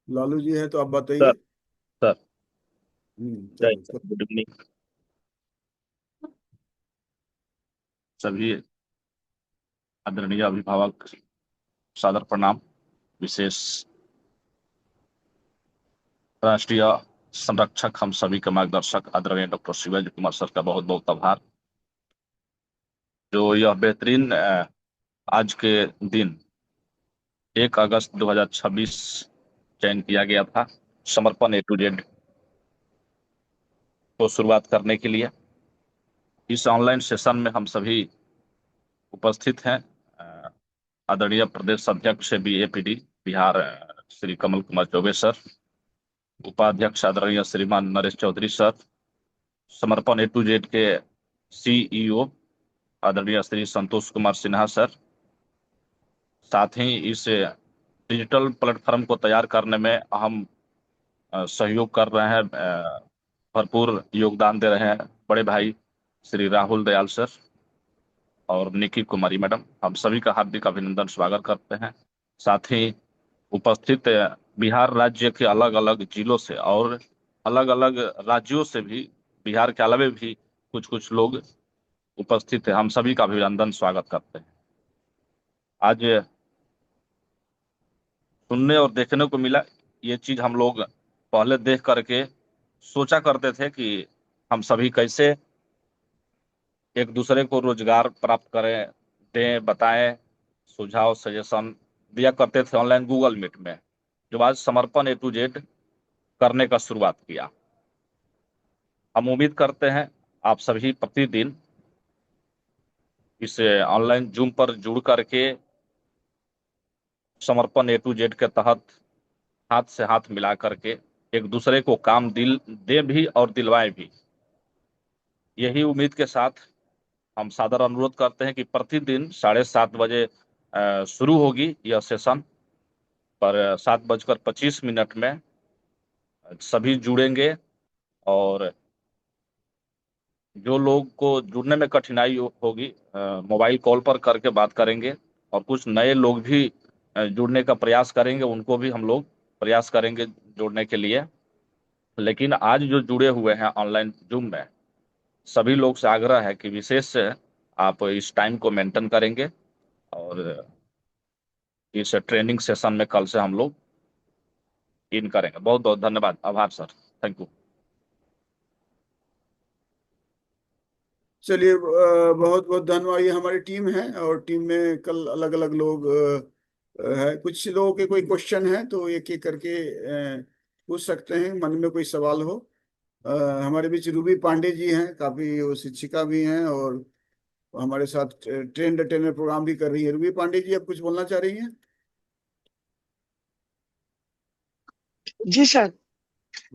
लालू जी हैं तो आप बताइए। सर सर जय चलिए। सर, गुड इवनिंग सभी आदरणीय अभिभावक, सादर प्रणाम। विशेष राष्ट्रीय संरक्षक, हम सभी के मार्गदर्शक आदरणीय डॉक्टर शिवाजी कुमार सर का बहुत बहुत आभार, जो यह बेहतरीन आज के दिन 1 अगस्त 2026 चयन किया गया था समर्पण A to Z को शुरुआत करने के लिए। इस ऑनलाइन सेशन में हम सभी उपस्थित हैं। आदरणीय प्रदेश अध्यक्ष BAPD बिहार श्री कमल कुमार चौबे सर, उपाध्यक्ष आदरणीय श्रीमान नरेश चौधरी सर, समर्पण A to Z के CEO आदरणीय श्री संतोष कुमार सिन्हा सर, साथ ही इस डिजिटल प्लेटफॉर्म को तैयार करने में अहम सहयोग कर रहे हैं, भरपूर योगदान दे रहे हैं बड़े भाई श्री राहुल दयाल सर और निकी कुमारी मैडम। हम सभी का हार्दिक अभिनंदन स्वागत करते हैं। साथ ही उपस्थित बिहार राज्य के अलग अलग जिलों से और अलग अलग राज्यों से भी, बिहार के अलावा भी कुछ कुछ लोग उपस्थित है, हम सभी का अभिनंदन स्वागत करते हैं। आज सुनने और देखने को मिला, ये चीज हम लोग पहले देख करके सोचा करते थे कि हम सभी कैसे एक दूसरे को रोजगार प्राप्त करें, दें, बताएं, सुझाव सजेशन दिया करते थे ऑनलाइन गूगल मीट में, जो आज समर्पण A to Z करने का शुरुआत किया। हम उम्मीद करते हैं आप सभी प्रतिदिन इस ऑनलाइन जूम पर जुड़ करके समर्पण A to Z के तहत हाथ से हाथ मिला करके एक दूसरे को काम दे भी और दिलवाएं भी। यही उम्मीद के साथ हम सादर अनुरोध करते हैं कि प्रतिदिन 7:30 बजे शुरू होगी यह सेशन, पर 7:25 में सभी जुड़ेंगे और जो लोग को जुड़ने में कठिनाई होगी मोबाइल कॉल पर करके बात करेंगे, और कुछ नए लोग भी जुड़ने का प्रयास करेंगे, उनको भी हम लोग प्रयास करेंगे जोड़ने के लिए। लेकिन आज जो जुड़े हुए हैं ऑनलाइन जूम में, सभी लोग से आग्रह है कि विशेष से आप इस टाइम को मेंटेन करेंगे और इस ट्रेनिंग सेशन में कल से हम लोग इन करेंगे। बहुत बहुत धन्यवाद, आभार सर, थैंक यू। चलिए, बहुत बहुत धन्यवाद। ये हमारी टीम है और टीम में कल अलग अलग लोग है। कुछ लोगों के कोई क्वेश्चन है तो एक एक करके पूछ सकते हैं, मन में कोई सवाल हो। हमारे बीच रूबी पांडे जी हैं, काफी वो शिक्षिका भी हैं और हमारे साथ ट्रेंड ट्रेनर प्रोग्राम भी कर रही है। रूबी पांडे जी, आप कुछ बोलना चाह रही हैं? जी सर,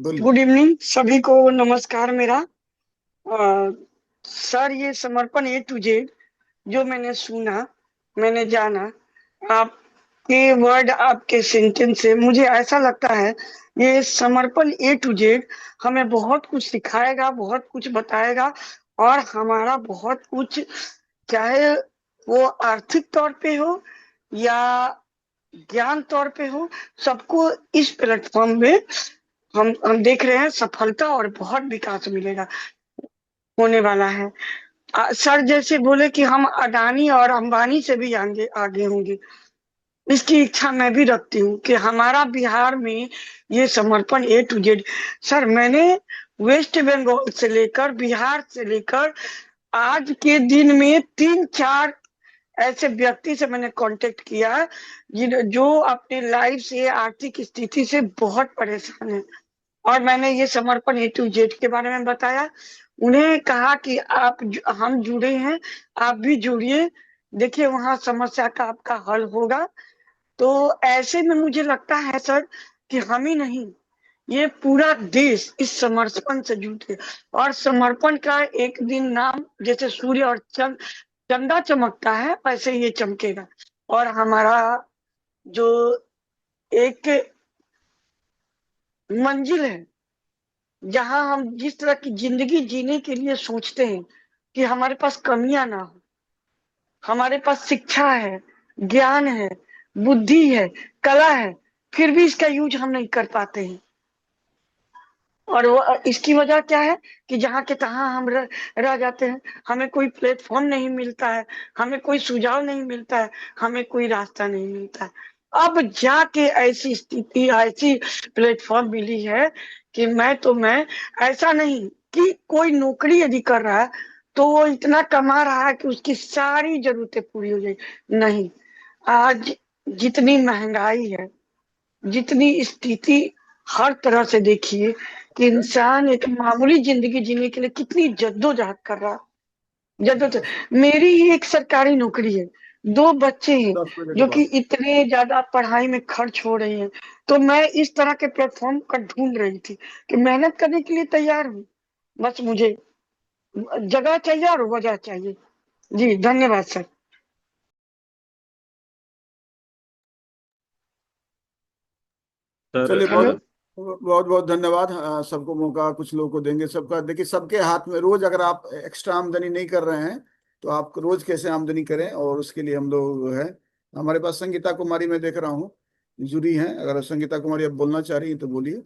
गुड इवनिंग सभी को, नमस्कार मेरा। सर, ये समर्पण A to Z जो मैंने सुना, मैंने जाना, आपके वर्ड, आपके सेंटेंस से मुझे ऐसा लगता है ये समर्पण A to Z हमें बहुत कुछ सिखाएगा, बहुत कुछ बताएगा और हमारा बहुत कुछ, चाहे वो आर्थिक तौर पे हो या ज्ञान तौर पे हो, सबको इस प्लेटफॉर्म में हम देख रहे हैं सफलता और बहुत विकास मिलेगा, होने वाला है। सर जैसे बोले कि हम अडानी और अंबानी से भी आगे होंगे, इसकी इच्छा मैं भी रखती हूँ कि हमारा बिहार में ये समर्पण A to Z। सर, मैंने वेस्ट बंगाल से लेकर बिहार से लेकर आज के दिन में 3-4 ऐसे व्यक्ति से मैंने कांटेक्ट किया जो अपने लाइफ से, आर्थिक स्थिति से बहुत परेशान है, और मैंने ये समर्पण A to Z के बारे में बताया। उन्हें कहा कि हम जुड़े हैं, आप भी जुड़िए, देखिए वहां समस्या का आपका हल होगा। तो ऐसे में मुझे लगता है सर कि हम ही नहीं, ये पूरा देश इस समर्पण से जुटे, और समर्पण का एक दिन नाम जैसे सूर्य और चंदा चमकता है वैसे ये चमकेगा, और हमारा जो एक मंजिल है जहां हम जिस तरह की जिंदगी जीने के लिए सोचते हैं कि हमारे पास कमियां ना हो, हमारे पास शिक्षा है, ज्ञान है, बुद्धि है, कला है, फिर भी इसका यूज हम नहीं कर पाते हैं। और वो इसकी वजह क्या है कि जहाँ के तहाँ हम रह जाते हैं, हमें कोई प्लेटफॉर्म नहीं मिलता है, हमें कोई सुझाव नहीं मिलता है, हमें कोई रास्ता नहीं मिलता है। अब जाके ऐसी स्थिति, ऐसी प्लेटफॉर्म मिली है कि मैं ऐसा नहीं कि कोई नौकरी यदि कर रहा है तो वो इतना कमा रहा है कि उसकी सारी जरूरतें पूरी हो जाएगी, नहीं। आज जितनी महंगाई है, जितनी स्थिति हर तरह से देखिए कि इंसान एक मामूली जिंदगी जीने के लिए कितनी जद्दोजहद कर रहा है। जद्दोजहद, मेरी ही एक सरकारी नौकरी है, 2 बच्चे हैं जो कि इतने ज्यादा पढ़ाई में खर्च हो रहे हैं, तो मैं इस तरह के प्लेटफॉर्म का ढूंढ रही थी कि मेहनत करने के लिए तैयार हूँ, बस मुझे जगह चाहिए और वजह चाहिए। जी धन्यवाद सर। सर चलिए, हेलो। बहुत बहुत धन्यवाद। सबको मौका कुछ लोगों को देंगे। सबका देखिए, सबके हाथ में रोज अगर आप एक्स्ट्रा आमदनी नहीं कर रहे हैं तो आप रोज कैसे आमदनी करें, और उसके लिए हम लोग हैं। हमारे पास संगीता कुमारी मैं देख रहा हूँ जुड़ी हैं। अगर संगीता कुमारी आप बोलना चाह रही हैं तो बोलिए।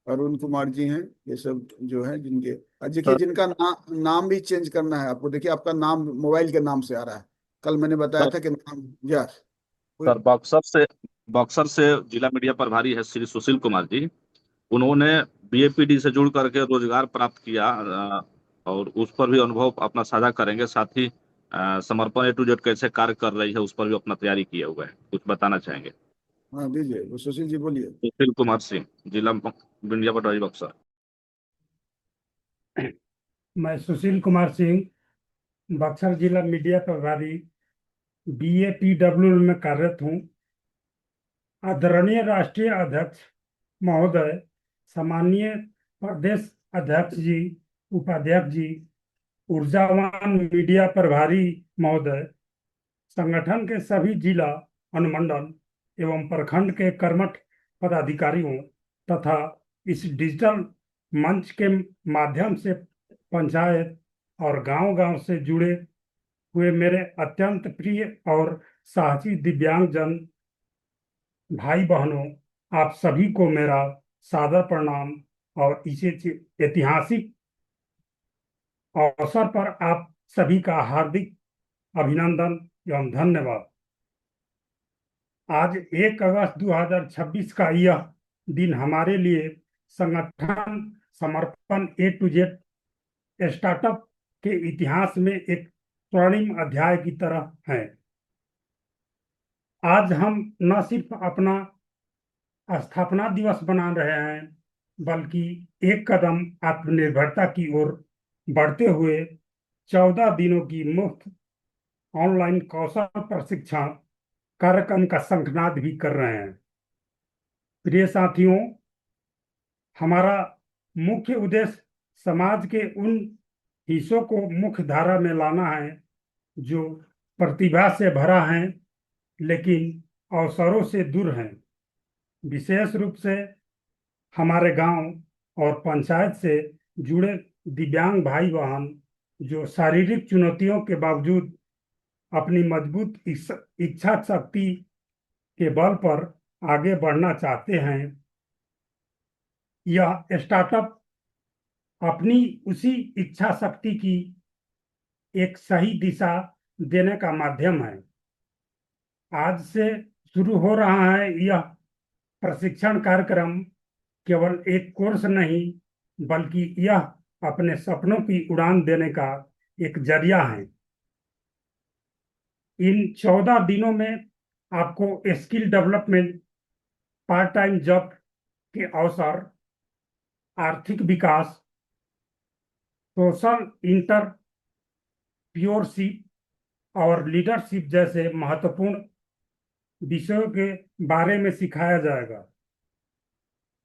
अरुण कुमार जी हैं, ये सब जो है जिनके देखिए, सर जिनका नाम भी चेंज करना है आपको। देखिए, आपका नाम मोबाइल के नाम से आ रहा है। कल मैंने बताया सर था कि नाम यस। सर बक्सर से जिला मीडिया प्रभारी है श्री सुशील कुमार जी। उन्होंने बीएपीडी से जुड़ करके रोजगार प्राप्त किया, और उस पर भी अनुभव अपना साझा करेंगे। साथ ही समर्पण A to Z कैसे कार्य कर रही है उस पर भी अपना तैयारी किए हुए हैं, कुछ बताना चाहेंगे। हाँ दीजिए, वो सुशील जी बोलिए। सुशील कुमार सिंह, जिला मीडिया प्रभारी बक्सर। मैं सुशील कुमार सिंह बक्सर जिला मीडिया प्रभारी BAPW में कार्यरत हूँ। आदरणीय राष्ट्रीय अध्यक्ष महोदय, सम्मानीय प्रदेश अध्यक्ष जी, उपाध्यक्ष जी, ऊर्जावान मीडिया प्रभारी महोदय, संगठन के सभी जिला, अनुमंडल एवं प्रखंड के कर्मठ पदाधिकारियों तथा इस डिजिटल मंच के माध्यम से पंचायत और गांव-गांव से जुड़े हुए मेरे अत्यंत प्रिय और साहसी दिव्यांगजन भाई बहनों, आप सभी को मेरा सादर प्रणाम और इस ऐतिहासिक अवसर पर आप सभी का हार्दिक अभिनंदन एवं धन्यवाद। आज 1 अगस्त 2026 का यह दिन हमारे लिए संगठन समर्पण A to Z स्टार्टअप के इतिहास में एक स्वर्णिम अध्याय की तरह है। आज हम न सिर्फ अपना स्थापना दिवस मना रहे हैं, बल्कि एक कदम आत्मनिर्भरता की ओर बढ़ते हुए 14 दिनों की मुफ्त ऑनलाइन कौशल प्रशिक्षण कार्यक्रम का शंखनाद भी कर रहे हैं। प्रिय साथियों, हमारा मुख्य उद्देश्य समाज के उन हिस्सों को मुख्य धारा में लाना है जो प्रतिभा से भरा है लेकिन अवसरों से दूर हैं। विशेष रूप से हमारे गांव और पंचायत से जुड़े दिव्यांग भाई बहन जो शारीरिक चुनौतियों के बावजूद अपनी मजबूत इच्छा शक्ति के बल पर आगे बढ़ना चाहते हैं। यह स्टार्टअप अपनी उसी इच्छा शक्ति की एक सही दिशा देने का माध्यम है। आज से शुरू हो रहा है यह प्रशिक्षण कार्यक्रम केवल एक कोर्स नहीं, बल्कि यह अपने सपनों की उड़ान देने का एक जरिया है। इन 14 दिनों में आपको skill development, part time job के अवसर, आर्थिक विकास, सोशल इंटरप्रेन्योरशिप और लीडरशिप जैसे महत्वपूर्ण विषयों के बारे में सिखाया जाएगा।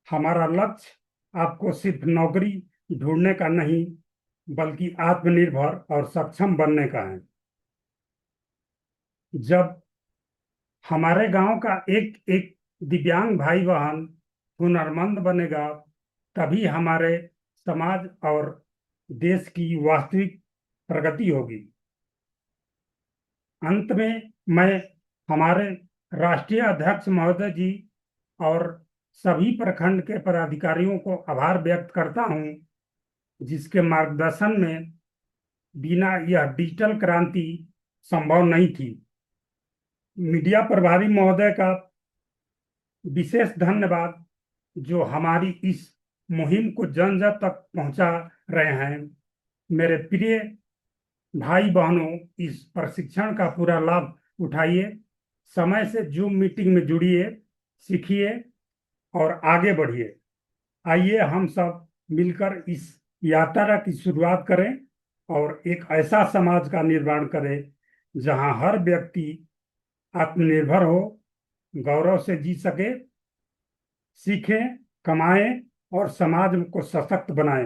हमारा लक्ष्य आपको सिर्फ नौकरी ढूंढने का नहीं, बल्कि आत्मनिर्भर और सक्षम बनने का है। जब हमारे गांव का एक एक दिव्यांग भाई बहन हुनरमंद बनेगा, तभी हमारे समाज और देश की वास्तविक प्रगति होगी। अंत में मैं हमारे राष्ट्रीय अध्यक्ष महोदय जी और सभी प्रखंड के पदाधिकारियों को आभार व्यक्त करता हूं, जिसके मार्गदर्शन में बिना यह डिजिटल क्रांति संभव नहीं थी। मीडिया प्रभारी महोदय का विशेष धन्यवाद, जो हमारी इस मुहिम को जन जन तक पहुंचा रहे हैं। मेरे प्रिय भाई बहनों, इस प्रशिक्षण का पूरा लाभ उठाइए, समय से जूम मीटिंग में जुड़िए, सीखिए और आगे बढ़िए। आइए हम सब मिलकर इस यात्रा की शुरुआत करें और एक ऐसा समाज का निर्माण करें जहां हर व्यक्ति आत्मनिर्भर हो, गौरव से जी सके, सीखे, कमाए और समाज को सशक्त बनाए।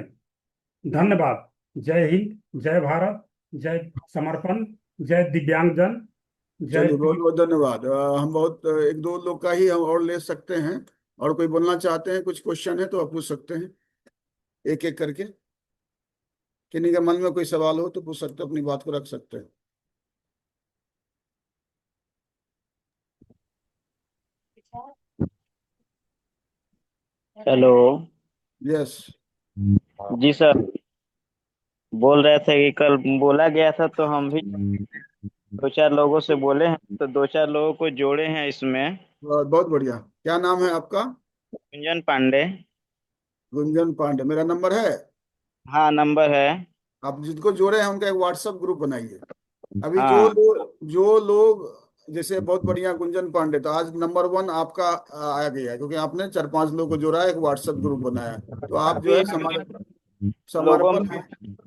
धन्यवाद। जय हिंद, जय भारत, जय समर्पण, जय दिव्यांगजन, जय चलिए बहुत बहुत धन्यवाद। हम बहुत एक दो लोग का ही हम और ले सकते हैं, और कोई बोलना चाहते हैं, कुछ क्वेश्चन है तो आप पूछ सकते हैं एक एक करके। किन्हीं के मन में कोई सवाल हो तो पूछ सकते, अपनी बात को रख सकते हैं। हेलो। यस। जी सर, बोल रहे थे कि कल बोला गया था तो हम भी दो चार लोगों से बोले हैं, तो दो चार लोगों को जोड़े हैं इसमें। बहुत बहुत बढ़िया। क्या नाम है आपका? गुंजन पांडे। गुंजन पांडे। मेरा नंबर है, हाँ नंबर है। आप जिनको जोड़े हैं उनका एक व्हाट्सएप ग्रुप बनाइए। अभी हाँ जो लोग जैसे बहुत बढ़िया गुंजन पांडे, तो आज नंबर 1 आपका आ गया है, क्योंकि आपने 4-5 लोगों को जोड़ा है, एक व्हाट्सएप ग्रुप बनाया। तो आप जो अभी है लोगों समर्पण। में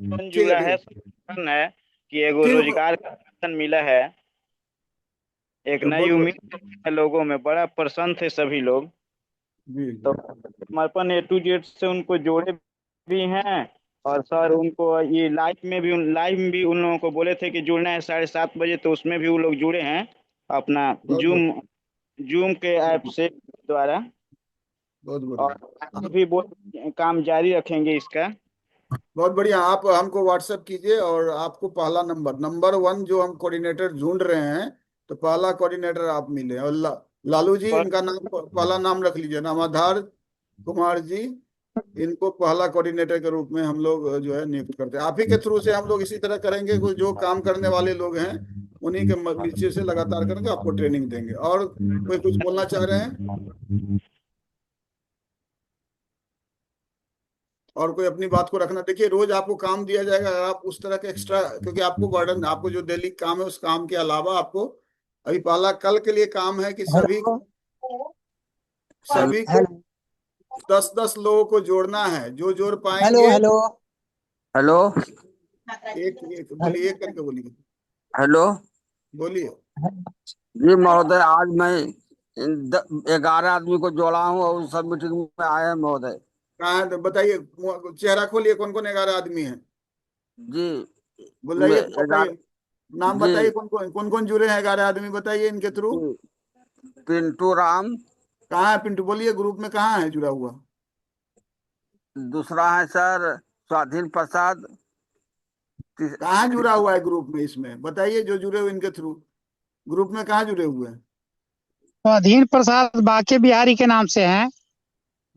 कौन ठीक है जुड़ा ठीक है, है समर्थन है कि एगो ठीक है। रोजगार का अवसर मिला है, एक नई बहुत उम्मीद है लोगों में, बड़ा प्रसन्न थे सभी लोग। जी तो जी समर्पण A to Z से उनको जोड़े भी हैं, और सर उनको ये लाइव भी उन लोगों को बोले थे कि जुड़ना है 7:30 बजे, तो उसमें भी वो लोग जुड़े हैं अपना बहुत जूम बहुत जूम के ऐप से द्वारा। बहुत और बढ़िया। आगे भी काम जारी रखेंगे इसका। बहुत बढ़िया। आप हमको व्हाट्सएप कीजिए, और आपको पहला नंबर 1 जो हम कोऑर्डिनेटर ढूंढ रहे हैं, तो पहला कोऑर्डिनेटर आप मिले। और लालू जी, पर इनका नाम पहला नाम रख लीजिए, नामाधार कुमार जी। इनको पहला कोऑर्डिनेटर के रूप में हम लोग जो है नियुक्त करते हैं। आप ही के थ्रू से हम लोग इसी तरह करेंगे, कुछ जो काम करने वाले लोग हैं उन्हीं के नीचे से लगातार करके आपको ट्रेनिंग देंगे। और कोई कुछ बोलना चाह रहे हैं? और कोई अपनी बात को रखना। देखिए, रोज आपको काम दिया जाएगा, अगर आप उस तरह के एक्स्ट्रा, क्योंकि आपको बर्डन, आपको जो डेली काम है उस काम के अलावा आपको अभी पहला कल के लिए काम है कि सभी हेलो सभी को 10-10 लोगों को जोड़ना है, जो जोड़ हेलो पाएंगे। हेलो हेलो एक एक बोलिए, एक करके बोलिए। हेलो। बोलिए। जी महोदय, आज मैं 11 आदमी को जोड़ा हूँ और सब मीटिंग में आए हैं महोदय। कहाँ है तो बताइए, चेहरा खोलिए, कौन कौन 11 आदमी है? जी बुलाइए, मैं बताइए, नाम जी बताइए, कौन कौन जुड़े हैं 11 आदमी, बताइए इनके थ्रू। पिंटू राम, कहाँ है पिंटू? बोलिए, ग्रुप में कहाँ है जुड़ा हुआ? दूसरा है सर स्वाधीन प्रसाद। कहाँ जुड़ा हुआ है ग्रुप में? इसमें बताइए, जो जुड़े हुए इनके थ्रू ग्रुप में कहाँ जुड़े हुए हैं? स्वाधीन प्रसाद बाके बिहारी के नाम से हैं।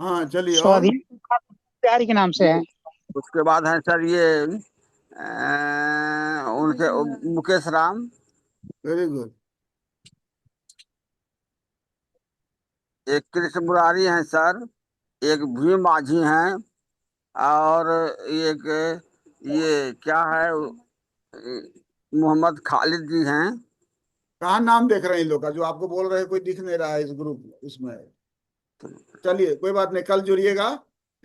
हाँ चलिए। और स्वाधीन प्रसाद बिहारी के नाम से हैं। उसके बाद है सर ये उनके मुकेश राम। Very good. एक कृष्ण मुरारी हैं सर, एक भीम माझी हैं, और एक ये क्या है मोहम्मद खालिद जी हैं। कहाँ नाम देख रहे हैं इन लोग का, जो आपको बोल रहे हैं? कोई दिख नहीं रहा है इस ग्रुप इसमें। चलिए कोई बात नहीं, कल जुड़िएगा।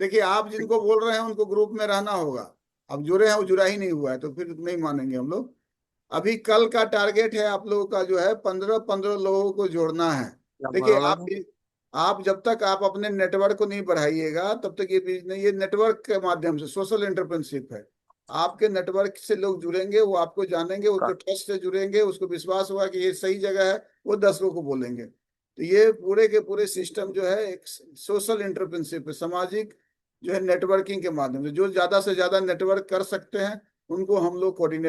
देखिए, आप जिनको बोल रहे हैं उनको ग्रुप में रहना होगा। अब जुड़े हैं, वो जुड़ा ही नहीं हुआ है तो फिर नहीं मानेंगे हम लोग। अभी कल का टारगेट है आप लोगों का जो है 15-15 लोगों को जोड़ना है। देखिए, आप जब तक आप अपने नेटवर्क को नहीं बढ़ाइएगा तब तक ये नेटवर्क के माध्यम से सोशल एंटरप्रेन्योरशिप है। आपके नेटवर्क से लोग जुड़ेंगे, वो आपको जानेंगे, उनको ट्रस्ट से जुड़ेंगे, उसको विश्वास हुआ कि ये सही जगह है, वो 10 लोगों को बोलेंगे। तो ये पूरे के पूरे सिस्टम जो है एक सोशल एंटरप्रेन्योरशिप है, सामाजिक जो है नेटवर्किंग के माध्यम से। जो ज्यादा से ज्यादा नेटवर्क कर सकते हैं उनको हम लोग कोऑर्डिनेट